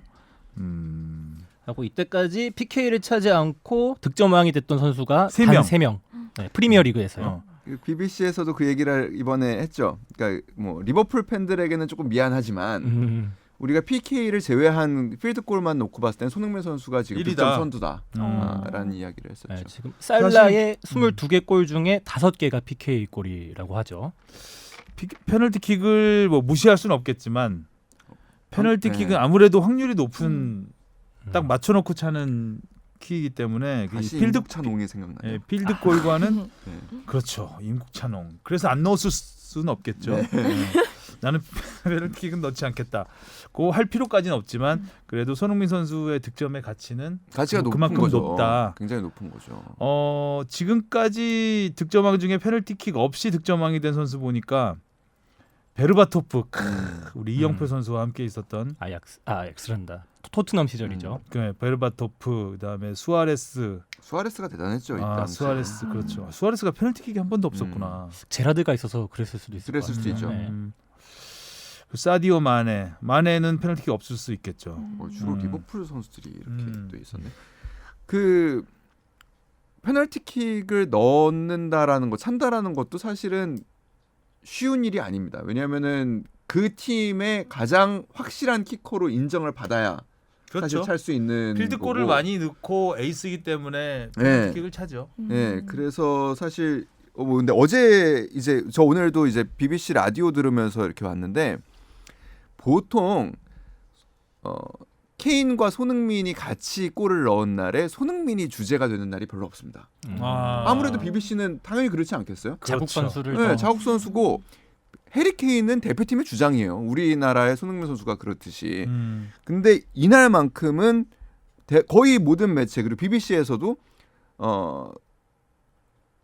하고 이때까지 PK를 차지 않고 득점왕이 됐던 선수가 세 단 명. 3명. 네, 프리미어리그에서요. BBC에서도 그 얘기를 이번에 했죠. 그러니까 뭐 리버풀 팬들에게는 조금 미안하지만 우리가 PK를 제외한 필드골만 놓고 봤을 땐 손흥민 선수가 지금 1위다. 득점 선두다라는 이야기를 했었죠. 네, 지금 살라의 22개 골 중에 5개가 PK 골이라고 하죠. 페널티킥을 뭐 무시할 수는 없겠지만 페널티킥은 네. 아무래도 확률이 높은 딱 맞춰놓고 차는 킥이기 때문에 다시 필드 임국찬옹이 생각나요. 필드골과는 네. 그렇죠. 임국찬옹. 그래서 안 넣었을 수는 없겠죠. 네. 나는 페널티킥은 넣지 않겠다. 고 할 필요까지는 없지만 그래도 손흥민 선수의 득점의 가치는 가치가 높은 그만큼 거죠. 높다. 굉장히 높은 거죠. 지금까지 득점왕 중에 페널티킥 없이 득점왕이 된 선수 보니까 베르바토프 우리 이영표 선수와 함께 있었던 아약스란다. 토트넘 시절이죠. 베르바토프 그다음에 수아레스가 대단했죠. 일단 수아레스 그렇죠. 수아레스가 페널티킥이 한 번도 없었구나. 제라드가 있어서 그랬을 수도 있을 것 그랬을 수도 같아요. 있죠. 네. 사디오 마네는 페널티킥 없을 수 있겠죠. 주로 리버풀 선수들이 이렇게 또 있었네. 그 페널티킥을 넣는다라는 거, 찬다라는 것도 사실은 쉬운 일이 아닙니다. 왜냐하면은 그 팀의 가장 확실한 키커로 인정을 받아야 사실 찰 수 있는 필드골을 거고. 많이 넣고 에이스이기 때문에 페널티킥을 차죠. 네, 그래서 사실 뭐 근데 어제 이제 저 오늘도 이제 BBC 라디오 들으면서 이렇게 왔는데 보통 케인과 손흥민이 같이 골을 넣은 날에 손흥민이 주제가 되는 날이 별로 없습니다. 아무래도 BBC는 당연히 그렇지 않겠어요? 자국 선수를 네, 자국 선수고 해리 케인은 대표팀의 주장이에요. 우리나라의 손흥민 선수가 그렇듯이. 근데 이날만큼은 거의 모든 매체 그리고 BBC에서도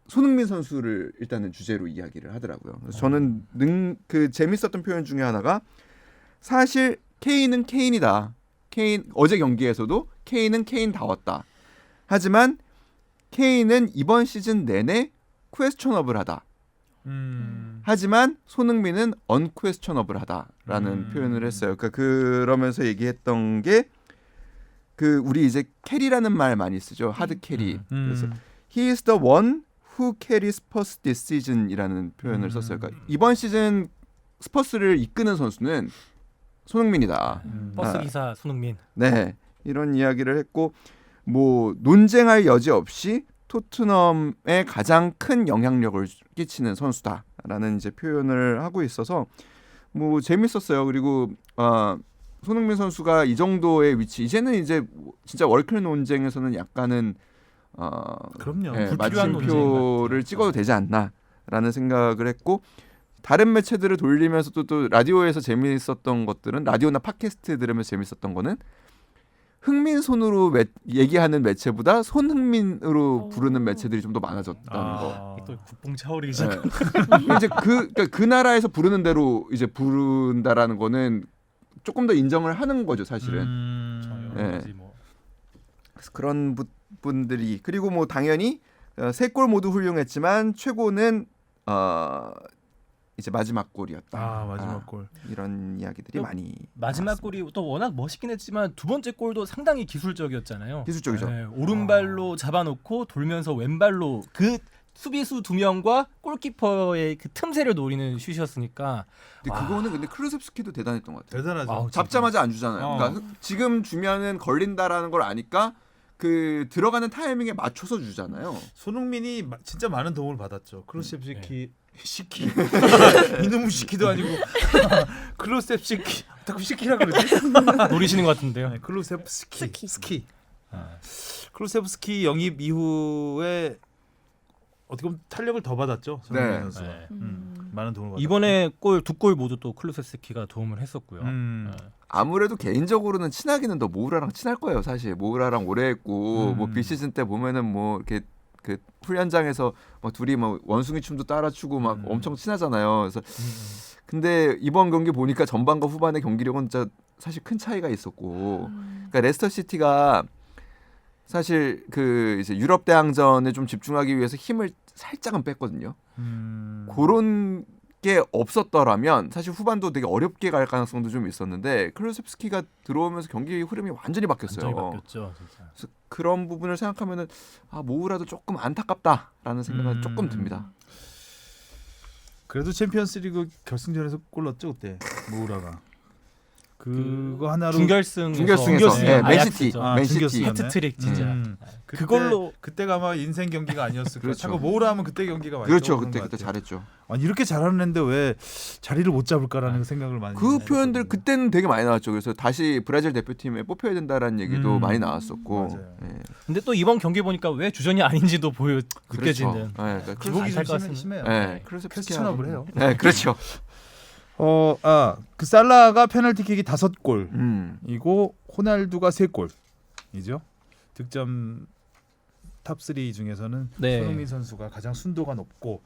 손흥민 선수를 일단은 주제로 이야기를 하더라고요. 그래서 저는 그 재밌었던 표현 중에 하나가 사실 케인은 케인이다. 어제 경기에서도 케인은 케인다웠다. 하지만 케인은 이번 시즌 내내 퀘스천어블하다. 하지만 손흥민은 언퀘스천어블하다라는 표현을 했어요. 그러니까 그러면서 얘기했던 게 그 우리 이제 캐리라는 말 많이 쓰죠. 하드 캐리. 그래서 he is the one who carries Spurs this season이라는 표현을 썼어요. 그러니까 이번 시즌 스퍼스를 이끄는 선수는 손흥민이다. 버스 기사 손흥민. 네, 이런 이야기를 했고 뭐 논쟁할 여지 없이 토트넘에 가장 큰 영향력을 끼치는 선수다라는 이제 표현을 하고 있어서 뭐 재밌었어요. 그리고 손흥민 선수가 이 정도의 위치 이제는 이제 진짜 월클 논쟁에서는 약간은 그럼요. 네, 불필요한 마침표를 찍어도 되지 않나라는 생각을 했고 다른 매체들을 돌리면서도 또 라디오에서 재미있었던 것들은 라디오나 팟캐스트 들으면서 재밌었던 거는 흥민손으로 얘기하는 매체보다 손흥민으로 부르는 매체들이 좀 더 많아졌다는 거. 또 국뽕 차오르기 시작. 네. 이제 그 나라에서 부르는 대로 이제 부른다라는 거는 조금 더 인정을 하는 거죠, 사실은. 네. 그래서 그런 분들이 그리고 뭐 당연히 3골 모두 훌륭했지만 최고는 이제 마지막 골이었다. 마지막 골. 이런 이야기들이 많이 마지막 나왔습니다. 골이 또 워낙 멋있긴 했지만 두 번째 골도 상당히 기술적이었잖아요. 기술적이죠. 네, 오른발로 잡아놓고 돌면서 왼발로 그 수비수 2명과 골키퍼의 그 틈새를 노리는 슛이었으니까. 근데 그거는 근데 클루셉스키도 대단했던 것 같아요. 대단하죠. 잡자마자 안 주잖아요. 그러니까 지금 주면은 걸린다라는 걸 아니까 그 들어가는 타이밍에 맞춰서 주잖아요. 손흥민이 진짜 많은 도움을 받았죠. 클루셉스키 시키 이놈의 시키도 아니고 클루셉스키 자꾸 시키라 그러지? 노리시는 것 같은데요. 네, 클루셉스키 클루셉스키 영입 이후에 어떻게 보면 탄력을 더 받았죠. 손흥민 네. 선수가. 네. 많은 도움을 받았고. 이번에 골 두 골 모두 또 클루세스키가 도움을 했었고요. 네. 아무래도 개인적으로는 친하기는 더 모우라랑 친할 거예요. 사실 모우라랑 오래 했고 뭐 비시즌 때 보면은 뭐 이렇게 그 훈련장에서 막 둘이 막 원숭이 춤도 따라 추고 막 엄청 친하잖아요. 그래서 근데 이번 경기 보니까 전반과 후반의 경기력은 진짜 사실 큰 차이가 있었고, 그러니까 레스터 시티가 사실 그 이제 유럽 대항전에 좀 집중하기 위해서 힘을 살짝은 뺐거든요. 그런 게 없었더라면 사실 후반도 되게 어렵게 갈 가능성도 좀 있었는데 클루셉스키가 들어오면서 경기 흐름이 완전히 바뀌었어요. 완전히 바뀌었죠, 진짜. 그래서 그런 부분을 생각하면은 아 모우라도 조금 안타깝다라는 생각은 조금 듭니다. 그래도 챔피언스리그 결승전에서 골 넣었죠 그때 모우라가. 그거 하나로 준결승에서 네, 맨시티 준결승. 해트트릭 진짜. 그걸로 그때가 아마 인생 경기가 아니었을까. 그렇죠. 자꾸 모우라 하면 그때 경기가 많이 그렇죠. 떠오르는 그때 것 같아요. 잘했죠. 아니 이렇게 잘하는 애인데 왜 자리를 못 잡을까라는 생각을 많이. 그 표현들 했거든요. 그때는 되게 많이 나왔죠. 그래서 다시 브라질 대표팀에 뽑혀야 된다라는 얘기도 많이 나왔었고. 맞아요. 예. 근데 또 이번 경기 보니까 왜 주전이 아닌지도 느껴지는. 그렇죠. 예, 그러니까 기복이 안탈 것 좀 같습니다. 심해요. 예, 그래서 퀘스천업을 해요. 네, 그렇죠. 그 살라가 페널티킥이 5골이고 호날두가 3골이죠. 득점 탑3 중에서는 네. 손흥민 선수가 가장 순도가 높고,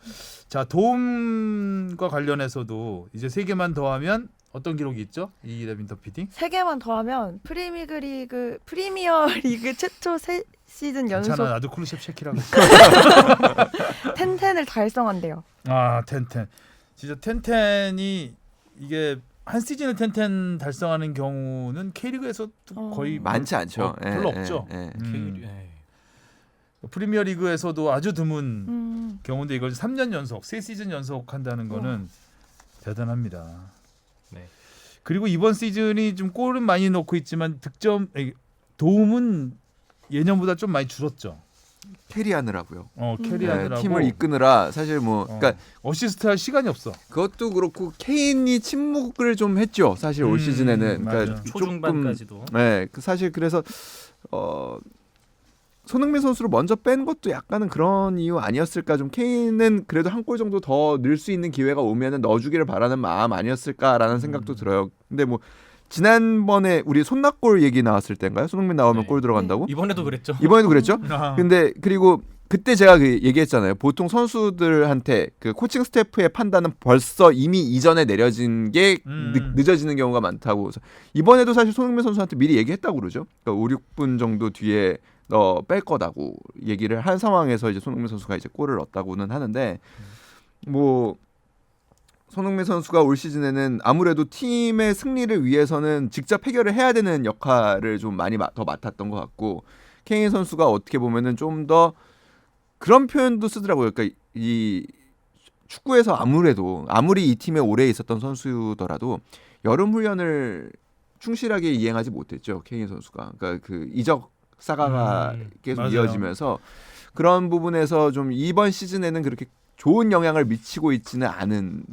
자 도움과 관련해서도 이제 3개만 더하면 어떤 기록이 있죠? 이 레빈터 PD? 3개만 더하면 프리미어 리그 최초 세 시즌 연속 괜찮아, 나도 클루셉 쉐키라고. 10을 달성한대요. 아, 텐텐. 진짜 텐텐이 이게 한 시즌에 텐텐 달성하는 경우는 K리그에서 거의 많지 않죠. 별로 없죠. 프리미어 리그에서도 아주 드문 경우인데 이걸 3년 연속, 3시즌 연속 한다는 거는 대단합니다. 네. 그리고 이번 시즌이 좀 골은 많이 넣고 있지만 도움은 예년보다 좀 많이 줄었죠. 캐리하느라고요. 캐리하느라고. 네, 팀을 이끄느라 사실 뭐 그러니까 어시스트 할 시간이 없어. 그것도 그렇고 케인이 침묵을 좀 했죠. 사실 올 시즌에는 그러니까 맞아. 초중반까지도. 네, 사실 그래서 손흥민 선수를 먼저 뺀 것도 약간은 그런 이유 아니었을까. 좀 케인은 그래도 한 골 정도 더 넣을 수 있는 기회가 오면은 넣어주기를 바라는 마음 아니었을까라는 생각도 들어요. 근데 뭐 지난번에 우리 손낙골 얘기 나왔을 때인가요? 손흥민 나오면 네. 골 들어간다고? 이번에도 그랬죠. 이번에도 그랬죠? 근데 그리고 그때 제가 그 얘기했잖아요. 보통 선수들한테 그 코칭 스태프의 판단은 벌써 이미 이전에 내려진 게 늦어지는 경우가 많다고. 그래서 이번에도 사실 손흥민 선수한테 미리 얘기했다고 그러죠. 그러니까 5, 6분 정도 뒤에 너 뺄 거다고 얘기를 한 상황에서 이제 손흥민 선수가 이제 골을 넣었다고는 하는데 뭐 손흥민 선수가 올 시즌에는 아무래도 팀의 승리를 위해서는 직접 해결을 해야 되는 역할을 좀 많이 더 맡았던 것 같고, 케인 선수가 어떻게 보면은 좀 더 그런 표현도 쓰더라고요. 그러니까 이 축구에서 아무리 이 팀에 오래 있었던 선수더라도 여름 훈련을 충실하게 이행하지 못했죠. 케인 선수가. 그러니까 그 이적 사가가 계속 맞아요. 이어지면서 그런 부분에서 좀 이번 시즌에는 그렇게 좋은 영향을 미치고 있지는 않은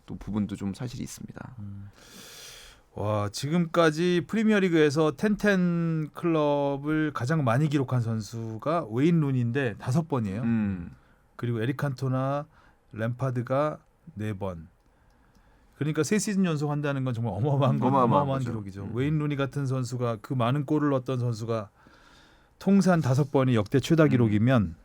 또 부분도 좀 사실이 있습니다. 와, 지금까지 프리미어리그에서 텐텐 클럽을 가장 많이 기록한 선수가 웨인 루니인데 5번이에요. 그리고 에릭 칸토나, 램파드가 4번. 그러니까 3시즌 연속 한다는 건 정말 어마어마한 기록이죠. 웨인 루니 같은 선수가 그 많은 골을 넣었던 선수가 통산 5번이 역대 최다 기록이면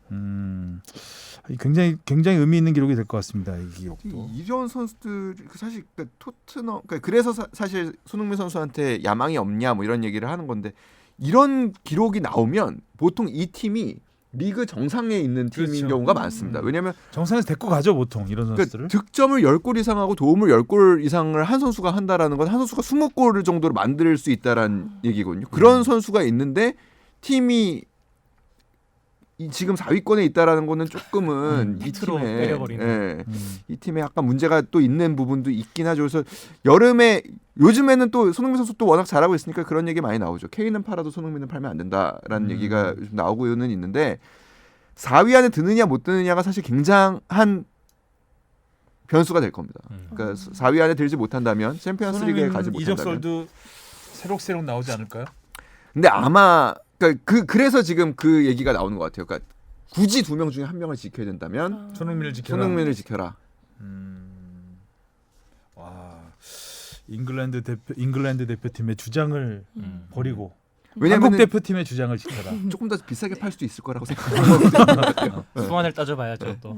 굉장히 의미 있는 기록이 될 것 같습니다. 이 기록도. 이런 선수들 사실 그러니까 토트넘 그래서 사실 손흥민 선수한테 야망이 없냐 뭐 이런 얘기를 하는 건데, 이런 기록이 나오면 보통 이 팀이 리그 정상에 있는 팀인 그렇죠. 경우가 많습니다. 왜냐하면 정상에서 데리고 가죠 보통 이런 선수들을. 그러니까 득점을 10골 이상하고 도움을 10골 이상을 한 선수가 한다라는 건 한 선수가 20골 정도로 만들 수 있다라는 얘기거든요. 그런 선수가 있는데 팀이 지금 4위권에 있다라는 거는 조금은 이 밑으로 팀에 때려버리는. 이 팀에 약간 문제가 또 있는 부분도 있긴 하죠. 그래서 요즘에는 또 손흥민 선수 또 워낙 잘하고 있으니까 그런 얘기 많이 나오죠. 케인은 팔아도 손흥민은 팔면 안 된다라는 얘기가 요즘 나오고는 있는데, 4위 안에 드느냐 못 드느냐가 사실 굉장한 변수가 될 겁니다. 그러니까 4위 안에 들지 못한다면 챔피언스리그에 가지 못한다면 이적설도 새록새록 나오지 않을까요? 근데 아마 그래서 지금 그 얘기가 나오는 것 같아요. 그러니까 굳이 2명 중에 1명을 지켜야 된다면 손흥민을 지켜라. 손흥민을 지켜라. 잉글랜드 대표팀의 주장을 버리고 한국 왜냐면 대표팀의 주장을 지켜라. 조금 더 비싸게 팔 수도 있을 거라고 생각해요. 수완을 따져봐야죠 또.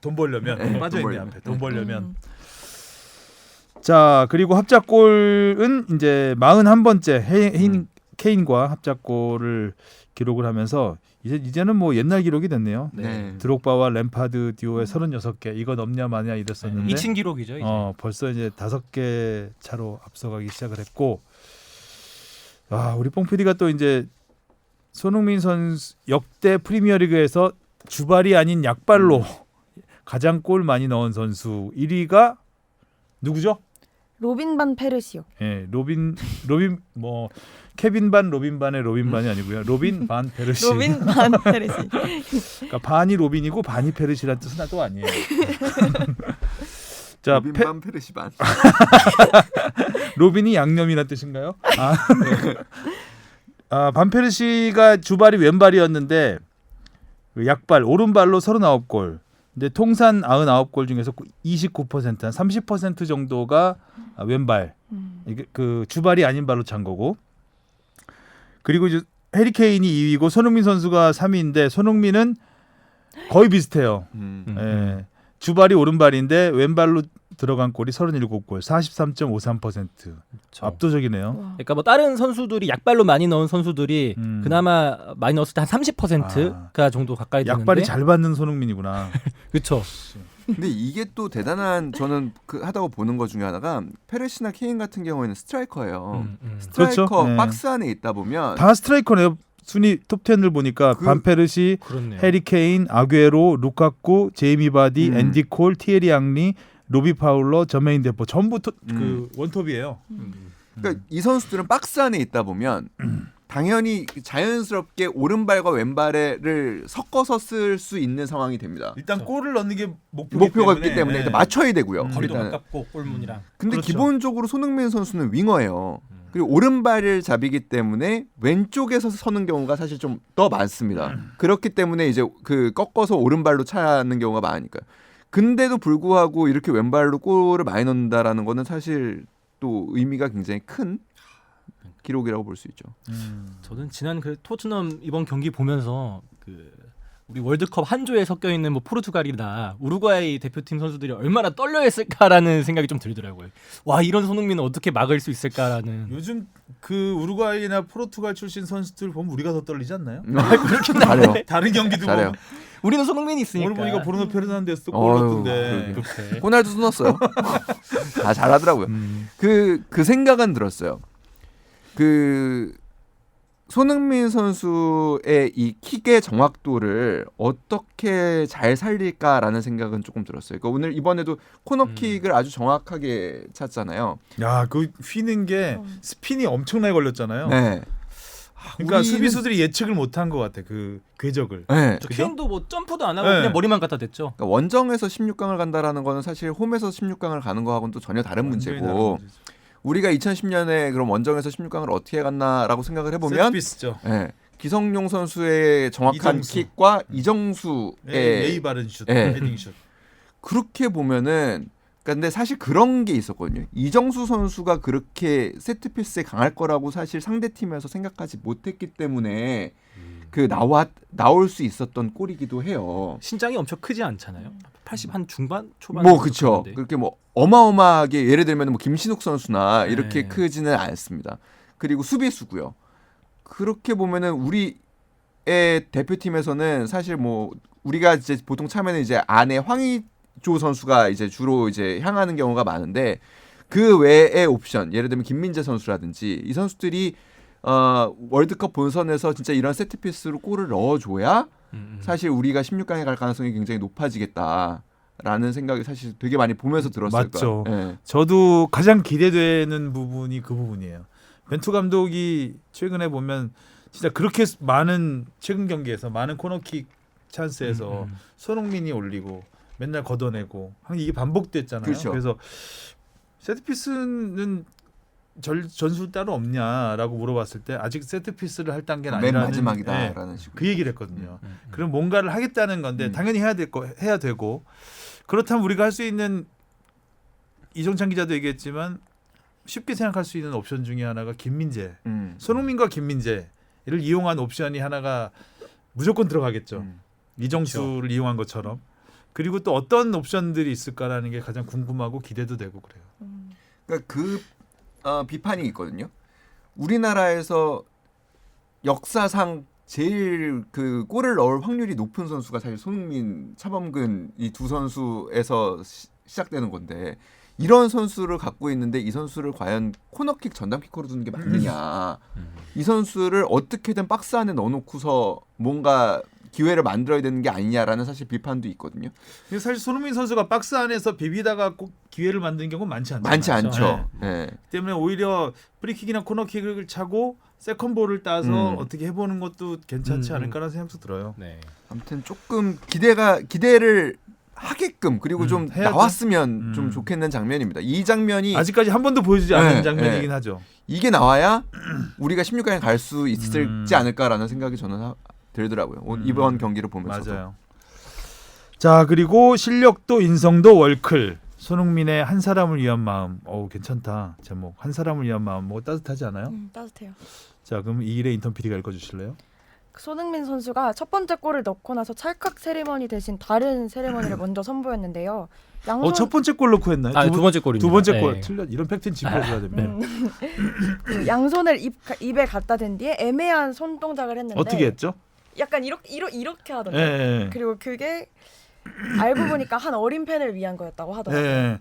돈 벌려면 네, 빠져 돈 있네 벌려면. 앞에 돈 벌려면. 자 그리고 합작골은 이제 41번째 케인과 합작골을 기록을 하면서 이제는 뭐 옛날 기록이 됐네요. 네. 드록바와 램파드 듀오의 36개 이거 넘냐 마냐 이랬었는데 2층 기록이죠 이제. 벌써 이제 5개 차로 앞서가기 시작을 했고 우리 뽕 PD가 또 이제 손흥민 선수 역대 프리미어리그에서 주발이 아닌 약발로 가장 골 많이 넣은 선수 1위가 누구죠? 로빈 반 페르시오. 예, 로빈 뭐 케빈 반 로빈 반의 로빈 반이 아니고요. 로빈 반 페르시. 로빈 반 페르시. 그러니까 반이 로빈이고 반이 페르시라는 뜻은 또 아니에요. 자, 로빈반 페르시반. 로빈이 양념이란 뜻인가요? 반 페르시가 주발이 왼발이었는데 그 약발 오른발로 39골. 근데 통산 99골 중에서 29%, 한 30% 정도가 왼발. 이게 그 주발이 아닌 발로 찬 거고. 그리고 이제 해리 케인이 2위고 손흥민 선수가 3위인데 손흥민은 거의 비슷해요. 예. 주발이 오른발인데 왼발로 들어간 골이 37골, 43.53%. 압도적이네요. 그러니까 뭐 다른 선수들이 약발로 많이 넣은 선수들이 그나마 많이 넣었을 때 한 30%가 정도 가까이 되는데 약발이 잘 받는 손흥민이구나. 그렇죠. 근데 이게 또 대단한 저는 하다고 보는 것 중에 하나가 페르시나 케인 같은 경우에는 스트라이커예요. 스트라이커 그렇죠. 네. 박스 안에 있다 보면 다 스트라이커네요. 순위 톱 10을 보니까 반 페르시, 그렇네요. 해리 케인, 아구에로, 루카쿠, 제이미 바디, 앤디 콜, 티에리 앙리, 로비 파울러, 저메인 데포 전부 그 원톱이에요. 그러니까 이 선수들은 박스 안에 있다 보면 당연히 자연스럽게 오른발과 왼발을 섞어서 쓸 수 있는 상황이 됩니다. 일단 골을 넣는 게 목표가 있기 때문에 일단 맞춰야 되고요. 거리도 일단은. 가깝고 골문이랑. 근데 그렇죠. 기본적으로 손흥민 선수는 윙어예요. 그리고 오른발을 잡이기 때문에 왼쪽에서 서는 경우가 사실 좀 더 많습니다. 그렇기 때문에 이제 그 꺾어서 오른발로 차는 경우가 많으니까. 근데도 불구하고 이렇게 왼발로 골을 많이 넣는다라는 거는 사실 또 의미가 굉장히 큰 기록이라고 볼 수 있죠. 저는 지난 그 토트넘 이번 경기 보면서 그 우리 월드컵 한 조에 섞여 있는 뭐 포르투갈이나 우루과이 대표팀 선수들이 얼마나 떨려 했을까라는 생각이 좀 들더라고요. 와, 이런 손흥민은 어떻게 막을 수 있을까라는. 요즘 그 우루과이나 포르투갈 출신 선수들 보면 우리가 더 떨리지 않나요? 그렇긴 잘해요. 한데 다른 경기도 잘해요. 보면 우리는 손흥민이 있으니까. 오늘 보니까 브루노 페르난데스 골 어휴, 넣었던데. 그렇게. 호날두도 넣었어요. 다 잘하더라고요. 그 생각은 들었어요. 그 손흥민 선수의 이 킥의 정확도를 어떻게 잘 살릴까라는 생각은 조금 들었어요. 그러니까 오늘 이번에도 코너킥을 아주 정확하게 찼잖아요. 야, 그 휘는 게 스핀이 엄청나게 걸렸잖아요. 네. 그러니까 우리는- 수비수들이 예측을 못한 것 같아. 그 궤적을. 네. 저 케인도 뭐 점프도 안 하고 네. 그냥 머리만 갖다 댔죠. 그러니까 원정에서 16강을 간다라는 거는 사실 홈에서 16강을 가는 거하고는 또 전혀 다른 완전히 다른 문제고 문제죠. 우리가 2010년에 그럼 원정에서 16강을 어떻게 갔나라고 생각을 해보면 세트피스죠. 네. 기성용 선수의 정확한 이정수. 킥과 이정수의 레이 바른 슛, 네. 헤딩 슛. 그렇게 보면은 근데 사실 그런 게 있었거든요. 이정수 선수가 그렇게 세트피스에 강할 거라고 사실 상대팀에서 생각하지 못했기 때문에 나올 수 있었던 골이기도 해요. 신장이 엄청 크지 않잖아요. 80 한 중반 초반. 뭐 그렇죠. 그렇게 뭐 어마어마하게 예를 들면 뭐 김신욱 선수나 이렇게 네. 크지는 않습니다. 그리고 수비수고요. 그렇게 보면은 우리의 대표팀에서는 사실 뭐 우리가 이제 보통 차면은 이제 안에 황의조 선수가 이제 주로 이제 향하는 경우가 많은데 그 외의 옵션 예를 들면 김민재 선수라든지 이 선수들이 월드컵 본선에서 진짜 이런 세트피스로 골을 넣어줘야 사실 우리가 16강에 갈 가능성이 굉장히 높아지겠다라는 생각이 사실 되게 많이 보면서 들었어요. 맞죠. 그러니까, 예. 저도 가장 기대되는 부분이 그 부분이에요. 벤투 감독이 최근에 보면 진짜 그렇게 많은 최근 경기에서 많은 코너킥 찬스에서 손흥민이 올리고 맨날 걷어내고 이게 반복됐잖아요. 그렇죠. 그래서 세트피스는 전술 따로 없냐라고 물어봤을 때 아직 세트피스를 할 단계는 맨 아니라는 마지막이다라는 식으로. 그 얘기를 했거든요. 그럼 뭔가를 하겠다는 건데 당연히 해야 되고 그렇다면 우리가 할 수 있는 이정찬 기자도 얘기했지만 쉽게 생각할 수 있는 옵션 중에 하나가 김민재, 음. 손흥민과 김민재를 이용한 옵션이 하나가 무조건 들어가겠죠. 이정수를 이용한 것처럼. 그리고 또 어떤 옵션들이 있을까라는 게 가장 궁금하고 기대도 되고 그래요. 그러니까 그 비판이 있거든요. 우리나라에서 역사상 제일 그 골을 넣을 확률이 높은 선수가 사실 손흥민, 차범근 이 두 선수에서 시작되는 건데 이런 선수를 갖고 있는데 이 선수를 과연 코너킥 전담키커로 두는 게 맞느냐. 이 선수를 어떻게든 박스 안에 넣어놓고서 뭔가 기회를 만들어야 되는 게 아니냐라는 사실 비판도 있거든요. 근데 사실 손흥민 선수가 박스 안에서 비비다가 꼭 기회를 만드는 경우는 많지 않잖아요. 많지 않죠. 네. 때문에 오히려 프리킥이나 코너킥을 차고 세컨볼을 따서 음. 어떻게 해보는 것도 괜찮지 않을까라는 생각도 들어요. 네. 아무튼 조금 기대를 하게끔 그리고 좀 해야죠. 나왔으면 좀 좋겠는 장면입니다. 이 장면이 아직까지 한 번도 보여주지 않은 네, 장면이긴 네. 하죠. 이게 나와야 우리가 16강에 갈 수 있을지 않을까라는 생각이 저는 들더라고요. 이번 경기를 보면서도. 맞아요. 자 그리고 실력도 인성도 월클 손흥민의 한 사람을 위한 마음. 어우 괜찮다 제목. 한 사람을 위한 마음. 뭐 따뜻하지 않아요? 따뜻해요. 자 그럼 이일의 인턴 PD가 읽어주실래요? 손흥민 선수가 첫 번째 골을 넣고 나서 찰칵 세리머니 대신 다른 세리머니를 먼저 선보였는데요. 양손 첫 번째 골 넣고 했나요? 두 번째 골입니다. 두 번째 네. 골 틀려. 이런 팩트는 짚어줘야 됩니다. 그 양손을 입에 갖다 댄 뒤에 애매한 손 동작을 했는데 어떻게 했죠? 약간 이렇게 하던데. 예. 그리고 그게 알고 보니까 한 어린 팬을 위한 거였다고 하더라고요. 예.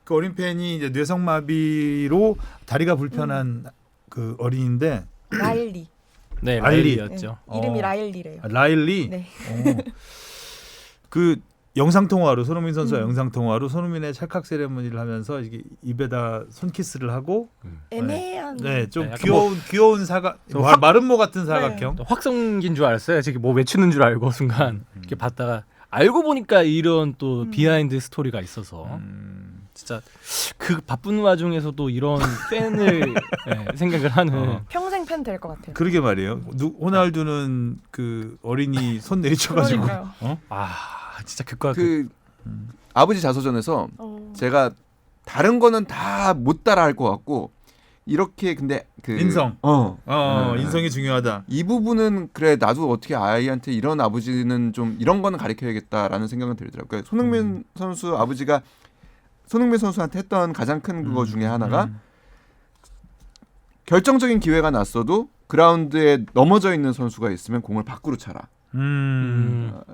그 어린 팬이 이제 뇌성마비로 다리가 불편한 그 어린인데 라일리. 네, 알리. 라일리였죠. 네, 이름이 어. 라일리래요. 라일리. 네. 그 영상 통화로 손흥민 선수가 음. 영상 통화로 손흥민의 찰칵 세레머니를 하면서 이게 입에다 손키스를 하고 애매한. 네, 좀 네, 약간 귀여운 사각 좀 마름모 같은 사각형. 확성기인 줄 알았어요. 지금 뭐 외치는 줄 알고 순간 이렇게 봤다가 알고 보니까 이런 또 비하인드 스토리가 있어서 진짜 그 바쁜 와중에서도 이런 팬을 생각을 하는 평생 팬 될 것 같아요. 그러게 말이에요. 호날두는 그 어린이 손 내리쳐가지고 그러니까요. 진짜 극과 극. 그 아버지 자서전에서 어. 제가 다른 거는 다 못 따라할 것 같고 이렇게 근데 그 인성. 네. 인성이 중요하다. 이 부분은 그래 나도 어떻게 아이한테 이런 아버지는 좀 이런 거는 가르쳐야겠다라는 생각은 들더라고요. 그러니까 손흥민 선수 아버지가 손흥민 선수한테 했던 가장 큰 그거 중에 하나가 결정적인 기회가 났어도 그라운드에 넘어져 있는 선수가 있으면 공을 밖으로 차라.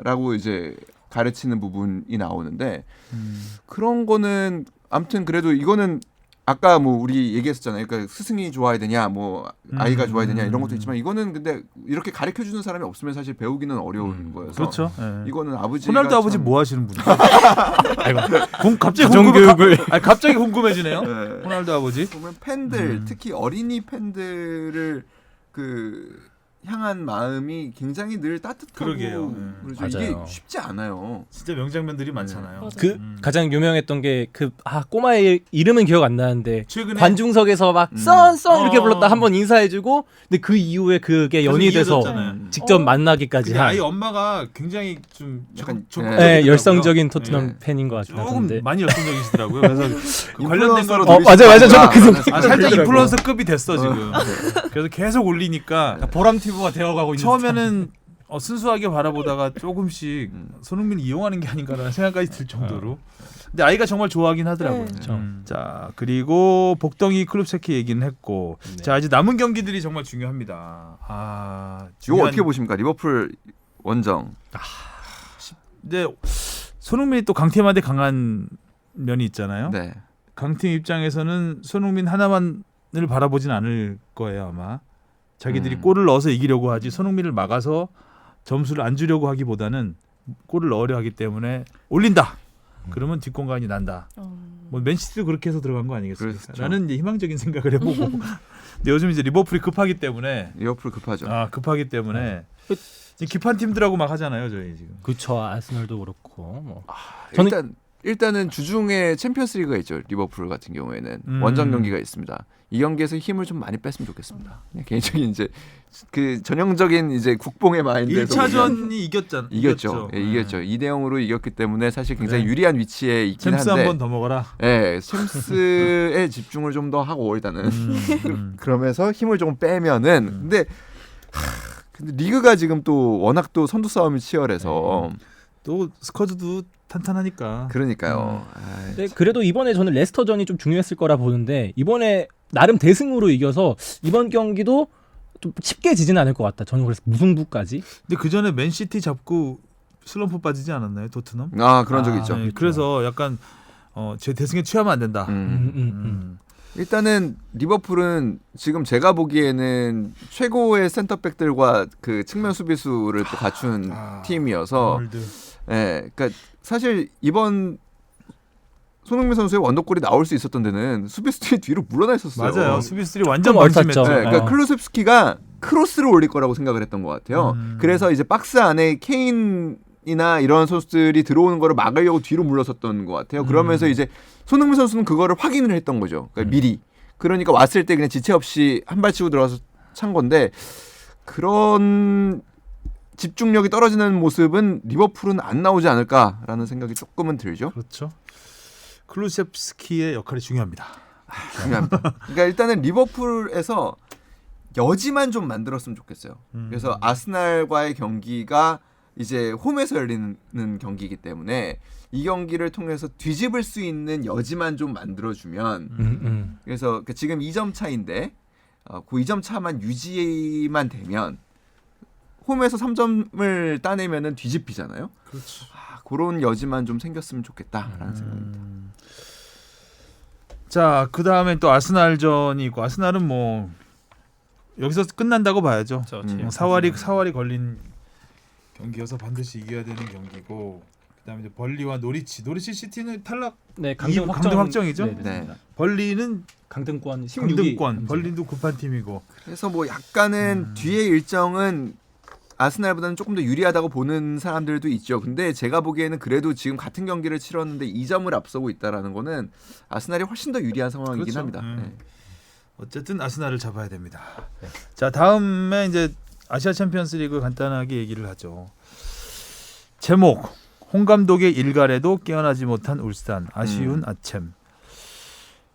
라고 이제 가르치는 부분이 나오는데 그런 거는 아무튼 그래도 이거는 아까 뭐 우리 얘기했었잖아요. 그러니까 스승이 좋아야 되냐, 뭐 아이가 좋아야 되냐 이런 것도 있지만 이거는 근데 이렇게 가르쳐 주는 사람이 없으면 사실 배우기는 어려운 거여서. 그렇죠. 이거는 아버지가 호날두 아버지 참- 뭐 하시는 분이에요? 갑자기 가정교육을 갑자기 궁금해지네요. 네. 호날두 아버지. 보면 팬들 특히 어린이 팬들을 그 향한 마음이 굉장히 늘 따뜻하고 그러게요. 그래서 이게 맞아요. 쉽지 않아요. 진짜 명장면들이 많잖아요. 맞아요. 그 가장 유명했던 게 그 꼬마의 이름은 기억 안 나는데 최근에 관중석에서 막 썬 이렇게 어. 불렀다 한번 인사해주고 근데 그 이후에 그게 연이 돼서 이어졌잖아요. 직접 만나기까지 근데 한 아이 엄마가 굉장히 좀 약간, 네, 열성적인 토트넘 네. 팬인 것 같긴 조금 한데 많이 열성적이시더라고요. 그래서 그 관련된 인플루언서로 걸 맞아요. 저도 그 들으시는 살짝 그러더라고요. 인플루언서급이 됐어 지금. 그래서 계속 올리니까 보람 TV가 되어가고 있는 처음에는 순수하게 바라보다가 조금씩 손흥민 이용하는 게 아닌가라는 생각까지 들 정도로. 근데 아이가 정말 좋아하긴 하더라고요. 네. 자 그리고 복덩이 클럽체크 얘기는 했고, 네. 자 이제 남은 경기들이 정말 중요합니다. 이거 중요한- 어떻게 보십니까? 리버풀 원정. 근데 손흥민이 또 강팀한테 강한 면이 있잖아요. 네. 강팀 입장에서는 손흥민 하나만을 바라보진 않을 거예요 아마. 자기들이 골을 넣어서 이기려고 하지 손흥민을 막아서 점수를 안 주려고 하기보다는 골을 넣으려 하기 때문에 올린다. 그러면 뒷공간이 난다. 뭐 맨시티도 그렇게 해서 들어간 거 아니겠습니까? 그렇죠. 나는 이제 희망적인 생각을 해보고. 근데 요즘 이제 리버풀이 급하기 때문에 리버풀 급하죠. 급하기 때문에 지금 기판 팀들하고 막 하잖아요 저희 지금. 그쵸. 아스널도 그렇고 뭐. 저는 일단 일단은 주중에 챔피언스리그가 있죠. 리버풀 같은 경우에는 원정 경기가 있습니다. 이 경기에서 힘을 좀 많이 뺐으면 좋겠습니다. 그냥 개인적인 이제 그 전형적인 이제 국뽕의 마인드에서 1차전이 이겼죠. 이겼죠. 예, 이겼죠. 2대0으로 이겼기 때문에 사실 굉장히 유리한 위치에 있긴 챔스 한데 한 번 더 먹어라. 예, 챔스에 집중을 좀 더 하고 일단은 그러면서 힘을 좀 빼면은 근데 리그가 지금 또 워낙 또 선두 싸움이 치열해서 또 스쿼드도 탄탄하니까. 그러니까요. 네, 그래도 이번에 저는 레스터전이 좀 중요했을 거라 보는데 이번에 나름 대승으로 이겨서 이번 경기도 좀 쉽게 지지는 않을 것 같다. 저는 그래서 무승부까지. 근데 그 전에 맨시티 잡고 슬럼프 빠지지 않았나요, 토트넘? 그런 적 있죠. 네, 그렇죠. 그래서 약간 제 대승에 취하면 안 된다. 일단은 리버풀은 지금 제가 보기에는 최고의 센터백들과 그 측면 수비수를 또 갖춘 팀이어서 아놀드. 예, 그러니까 사실 이번 손흥민 선수의 원더골이 나올 수 있었던 데는 수비수들이 뒤로 물러나 있었어요. 맞아요. 수비수들이 완전 좀 얼탔죠. 방심했죠. 네, 그러니까 클루셉스키가 크로스를 올릴 거라고 생각을 했던 것 같아요. 그래서 이제 박스 안에 케인이나 이런 선수들이 들어오는 거를 막으려고 뒤로 물러섰던 것 같아요. 그러면서 이제 손흥민 선수는 그거를 확인을 했던 거죠. 그러니까 미리. 그러니까 왔을 때 그냥 지체 없이 한 발 치고 들어가서 찬 건데 그런 집중력이 떨어지는 모습은 리버풀은 안 나오지 않을까라는 생각이 조금은 들죠. 그렇죠. 클루셉스키의 역할이 중요합니다. 중요합니다. 그러니까 일단은 리버풀에서 여지만 좀 만들었으면 좋겠어요. 그래서 아스날과의 경기가 이제 홈에서 열리는 경기이기 때문에 이 경기를 통해서 뒤집을 수 있는 여지만 좀 만들어주면 그래서 지금 2점 차인데 그 2점 차만 유지만 되면 홈에서 3점을 따내면은 뒤집히잖아요. 그렇죠. 그런 여지만 좀 생겼으면 좋겠다라는 생각입니다. 자, 그 다음에 또 아스날전이 있고 아스날은 뭐 여기서 끝난다고 봐야죠. 사활이 걸린 경기여서 반드시 이겨야 되는 경기고 그다음에 이제 벌리와 노리치 시티는 탈락. 네, 강등 확정이죠. 네. 벌리는 강등권 16위. 강등권. 벌리도 급한 팀이고. 그래서 뭐 약간은 뒤에 일정은 아스날보다는 조금 더 유리하다고 보는 사람들도 있죠. 근데 제가 보기에는 그래도 지금 같은 경기를 치렀는데 2점을 앞서고 있다라는 거는 아스날이 훨씬 더 유리한 상황이긴 그렇죠. 합니다. 네. 어쨌든 아스날을 잡아야 됩니다. 자, 다음에 이제 아시아 챔피언스리그 간단하게 얘기를 하죠. 제목: 홍 감독의 일갈에도 깨어나지 못한 울산, 아쉬운 아챔.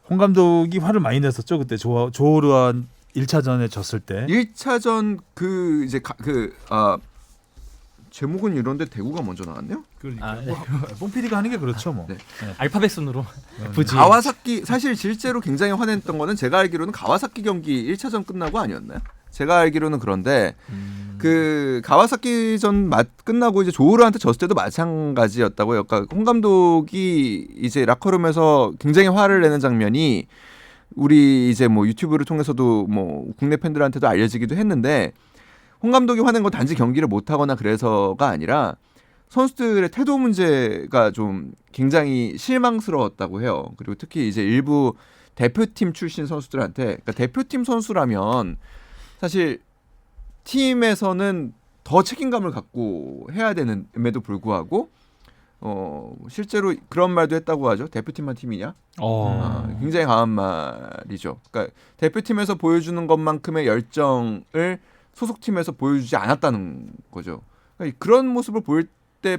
홍 감독이 화를 많이 냈었죠. 그때 조르한 1차전에 졌을 때. 1차전 제목은 이런데 대구가 먼저 나왔네요. 그러니까 뽕피디가 하는 게 그렇죠, 뭐. 네. 알파벳 순으로. F지. 가와사키 사실 실제로 굉장히 화냈던 거는 제가 알기로는 가와사키 경기 1차전 끝나고 아니었나요? 제가 알기로는 그런데 그 가와사키전 끝나고 이제 조우르한테 졌을 때도 마찬가지였다고요. 그러니까 홍 감독이 이제 라커룸에서 굉장히 화를 내는 장면이 우리 이제 뭐 유튜브를 통해서도 뭐 국내 팬들한테도 알려지기도 했는데 홍 감독이 화낸 건 단지 경기를 못 하거나 그래서가 아니라 선수들의 태도 문제가 좀 굉장히 실망스러웠다고 해요. 그리고 특히 이제 일부 대표팀 출신 선수들한테, 그러니까 대표팀 선수라면 사실 팀에서는 더 책임감을 갖고 해야 되는데도 불구하고 실제로 그런 말도 했다고 하죠. 대표팀만 팀이냐? 굉장히 강한 말이죠. 그러니까 대표팀에서 보여주는 것만큼의 열정을 소속팀에서 보여주지 않았다는 거죠. 그러니까 그런 모습을 보일 때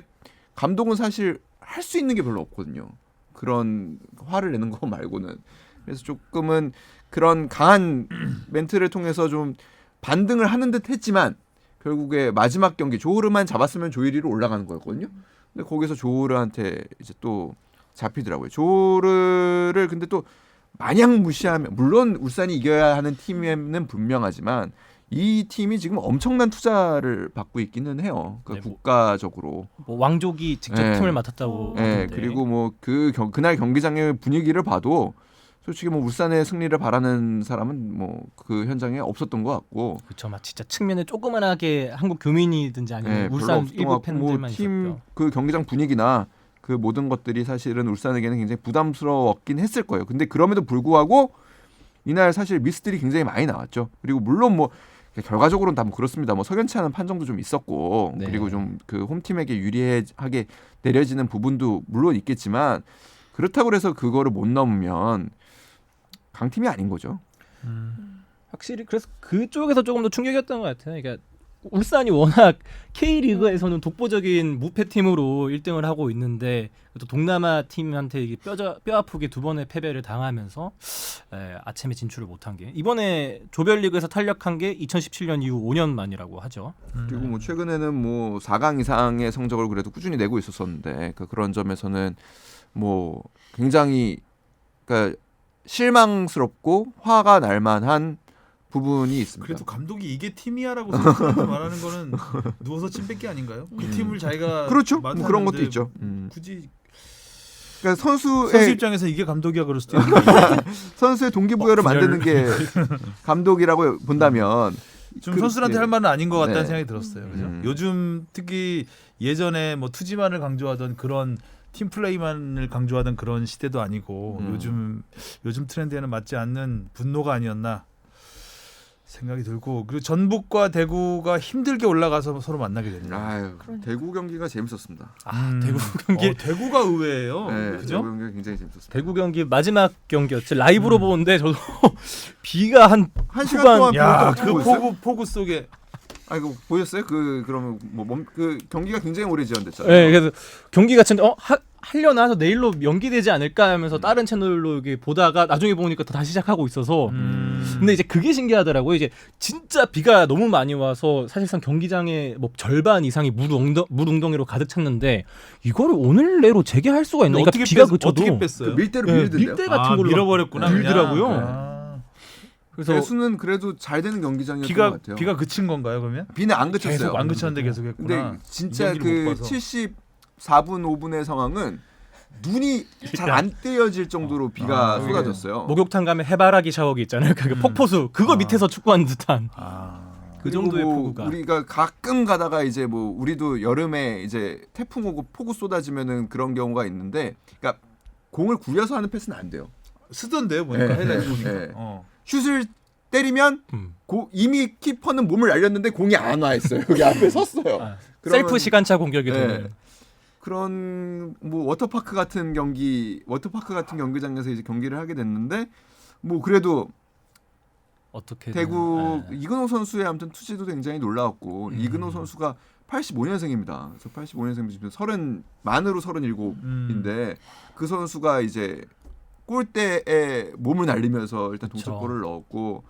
감독은 사실 할 수 있는 게 별로 없거든요. 그런 화를 내는 거 말고는. 그래서 조금은 그런 강한 멘트를 통해서 좀 반등을 하는 듯 했지만 결국에 마지막 경기 조르만 잡았으면 조일리로 올라가는 거였거든요. 근데 거기서 조르한테 이제 또 잡히더라고요. 조르를 근데 또 마냥 무시하면, 물론 울산이 이겨야 하는 팀에는 분명하지만 이 팀이 지금 엄청난 투자를 받고 있기는 해요. 그러니까 국가적으로. 뭐 왕족이 직접 팀을 맡았다고. 네, 그리고 뭐 그날 경기장의 분위기를 봐도 솔직히 뭐 울산의 승리를 바라는 사람은 뭐 그 현장에 없었던 것 같고. 그렇죠. 막 진짜 측면에 조그만하게 한국 교민이든지 아니면 울산 일부 팬들만 있었죠. 그 경기장 분위기나 그 모든 것들이 사실은 울산에게는 굉장히 부담스러웠긴 했을 거예요. 근데 그럼에도 불구하고 이날 사실 미스들이 굉장히 많이 나왔죠. 그리고 물론 뭐 결과적으로는 다 뭐 그렇습니다. 뭐 석연치 않은 판정도 좀 있었고 네. 그리고 좀 그 홈팀에게 유리하게 내려지는 부분도 물론 있겠지만 그렇다고 해서 그거를 못 넘으면 강팀이 아닌 거죠. 확실히 그래서 그쪽에서 조금 더 충격이었던 것 같아요. 그러니까 울산이 워낙 K리그에서는 독보적인 무패팀으로 1등을 하고 있는데 또 동남아 팀한테 이게 뼈 아프게 두 번의 패배를 당하면서 아침에 진출을 못한 게 이번에 조별리그에서 탈락한 게 2017년 이후 5년 만이라고 하죠. 그리고 뭐 최근에는 뭐 4강 이상의 성적을 그래도 꾸준히 내고 있었었는데 그러니까 그런 점에서는 뭐 굉장히 그러니까 실망스럽고 화가 날 만한 부분이 있습니다. 그래도 감독이 이게 팀이야라고 선수한테 말하는 거는 누워서 침 뱉기 아닌가요? 그 팀을 자기가 그렇죠. 뭐 맡았는데 그런 것도 있죠. 굳이 그러니까 선수 선수의 입장에서 이게 감독이야 그럴 수도 있는 거예요. 선수의 동기부여를 만드는 게 감독이라고 본다면 좀 선수한테 할 말은 아닌 것 같다는 네. 생각이 들었어요. 그죠? 음. 요즘 특히 예전에 뭐 투지만을 강조하던 그런 팀 플레이만을 강조하던 그런 시대도 아니고 요즘 트렌드에는 맞지 않는 분노가 아니었나 생각이 들고 그리고 전북과 대구가 힘들게 올라가서 서로 만나게 됐네요. 아유, 대구 경기가 재밌었습니다. 대구 경기 대구가 의외예요. 네, 그죠? 대구 경기가 굉장히 재밌었습니다. 대구 경기 마지막 경기였지. 라이브로 보는데 저도 비가 한 한 시간 후반- 동안 야, 보였다고 그 보였어요? 포구 속에 아 이거 보셨어요? 그러면 그 경기가 굉장히 오래 지연됐잖아요. 네, 그래서 경기가 진짜 하려나 해서 내일로 연기되지 않을까 하면서 다른 채널로 이게 보다가 나중에 보니까 다시 시작하고 있어서 근데 이제 그게 신기하더라고요. 이제 진짜 비가 너무 많이 와서 사실상 경기장의 뭐 절반 이상이 물 웅덩이로 가득 찼는데 이거를 오늘 내로 재개할 수가 있나? 그러니까 어떻게 비가 어떻게 그쳐도 뺐어요? 그 밀대로 네, 밀던데요. 밀대 같은 걸로 밀어버렸구나. 그냥. 밀더라고요. 아. 그래서 배수는 그래도 잘 되는 경기장이었던 것 같아요. 비가 그친 건가요 그러면? 비는 안 그쳤어요. 계속 안 그쳤는데 계속 했구나. 근데 진짜 이 경기를 그 못 봐서. 74분 5분의 상황은 눈이 잘 안 떼어질 정도로 비가 쏟아졌어요. 목욕탕 가면 해바라기 샤워기 있잖아요. 그 폭포수 그거 밑에서 축구하는 듯한 그 그리고 정도의 뭐 폭우가. 우리가 가끔 가다가 이제 뭐 우리도 여름에 이제 태풍 오고 폭우 쏟아지면은 그런 경우가 있는데, 그러니까 공을 굴려서 하는 패스는 안 돼요. 쓰던데요 보니까 네, 하이라이트 네, 보니까. 네. 슛을 때리면 음. 이미 키퍼는 몸을 날렸는데 공이 안 와 있어요. 여기 앞에 섰어요. 아, 그러면- 셀프 시간차 공격이 네. 되는. 그런 뭐 워터파크 같은 경기장에서 이제 경기를 하게 됐는데, 뭐 그래도 어떻게 대구 이근호 선수의 아무튼 투지도 굉장히 놀라웠고, 이근호 선수가 85년생입니다. 그래서 85년생 지금 37인데 그 선수가 이제 골대에 몸을 날리면서 일단 그쵸. 동점골을 넣었고,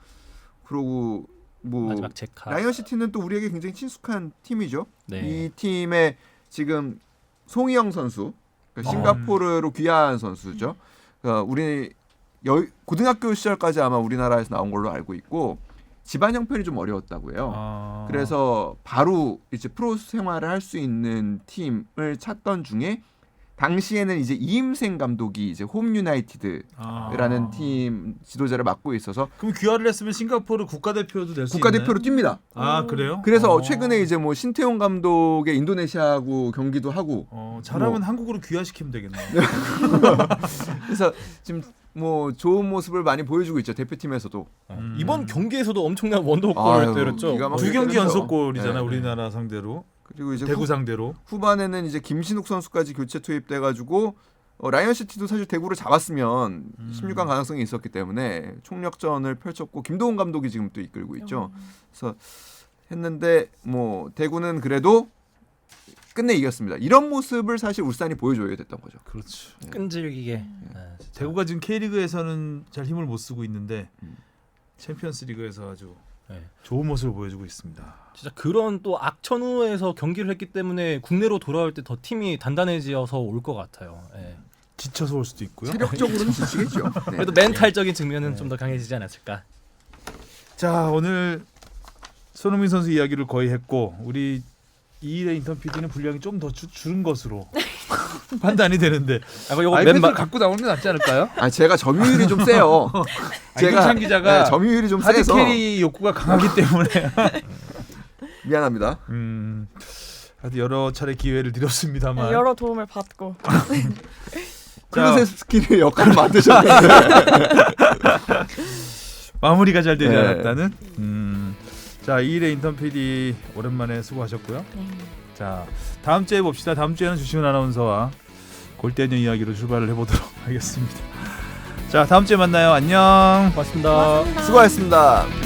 그리고 뭐 마지막 체카. 라이언 시티는 또 우리에게 굉장히 친숙한 팀이죠. 네. 이 팀에 지금 송희영 선수, 그러니까 싱가포르로 귀화한 선수죠. 우리 고등학교 시절까지 아마 우리나라에서 나온 걸로 알고 있고, 집안 형편이 좀 어려웠다고 해요. 그래서 바로 이제 프로 생활을 할 수 있는 팀을 찾던 중에, 당시에는 이제 이임생 감독이 이제 홈 유나이티드라는 팀 지도자를 맡고 있어서 그럼 귀화를 했으면 싱가포르 국가대표도 될 수 있나요? 국가대표로 뜁니다. 아 그래요? 그래서 최근에 이제 뭐 신태용 감독의 인도네시아하고 경기도 하고, 잘하면 뭐. 한국으로 귀화시키면 되겠네요. 그래서 지금 뭐 좋은 모습을 많이 보여주고 있죠, 대표팀에서도. 이번 경기에서도 엄청난 원더골을 아유, 때렸죠. 기가 막히게 두 경기 때렸죠. 연속골이잖아. 네. 우리나라 상대로 그리고 이제 대구 상대로. 후반에는 이제 김신욱 선수까지 교체 투입돼가지고 라이언 시티도 사실 대구를 잡았으면 16강 가능성이 있었기 때문에 총력전을 펼쳤고, 김도훈 감독이 지금 또 이끌고 있죠. 그래서 했는데 뭐 대구는 그래도 끝내 이겼습니다. 이런 모습을 사실 울산이 보여줘야 됐던 거죠. 그렇죠. 끈질기게. 대구가 지금 K리그에서는 잘 힘을 못 쓰고 있는데 챔피언스리그에서 아주 네. 좋은 모습을 보여주고 있습니다. 진짜 그런 또 악천후에서 경기를 했기 때문에 국내로 돌아올 때 더 팀이 단단해져서 올 것 같아요. 예. 지쳐서 올 수도 있고요. 체력적으로는 지치겠죠. 네. 그래도 멘탈적인 측면은 좀 더 강해지지 않았을까. 자 오늘 손흥민 선수 이야기를 거의 했고, 우리 이일의 인턴 PD는 분량이 좀 더 줄은 것으로 판단이 되는데, 요거 아이패드를 갖고 나오는 게 낫지 않을까요? 아 제가 점유율이 좀 세요. 이동찬 기자가 네, 점유율이 좀 하드 세서 캐리 욕구가 강하기 때문에 미안합니다. 하여튼 여러 차례 기회를 드렸습니다만 여러 도움을 받고 클로셋 스킬의 역할을 만드셨는데 마무리가 잘 되지 네. 않았다는. 자, 이일의 인턴 PD 오랜만에 수고하셨고요. 네. 자, 다음 주에 봅시다. 다음 주에는 주시은 아나운서와 골대녀 이야기로 출발을 해보도록 하겠습니다. 자, 다음 주에 만나요. 안녕. 고맙습니다. 고맙습니다. 수고하셨습니다.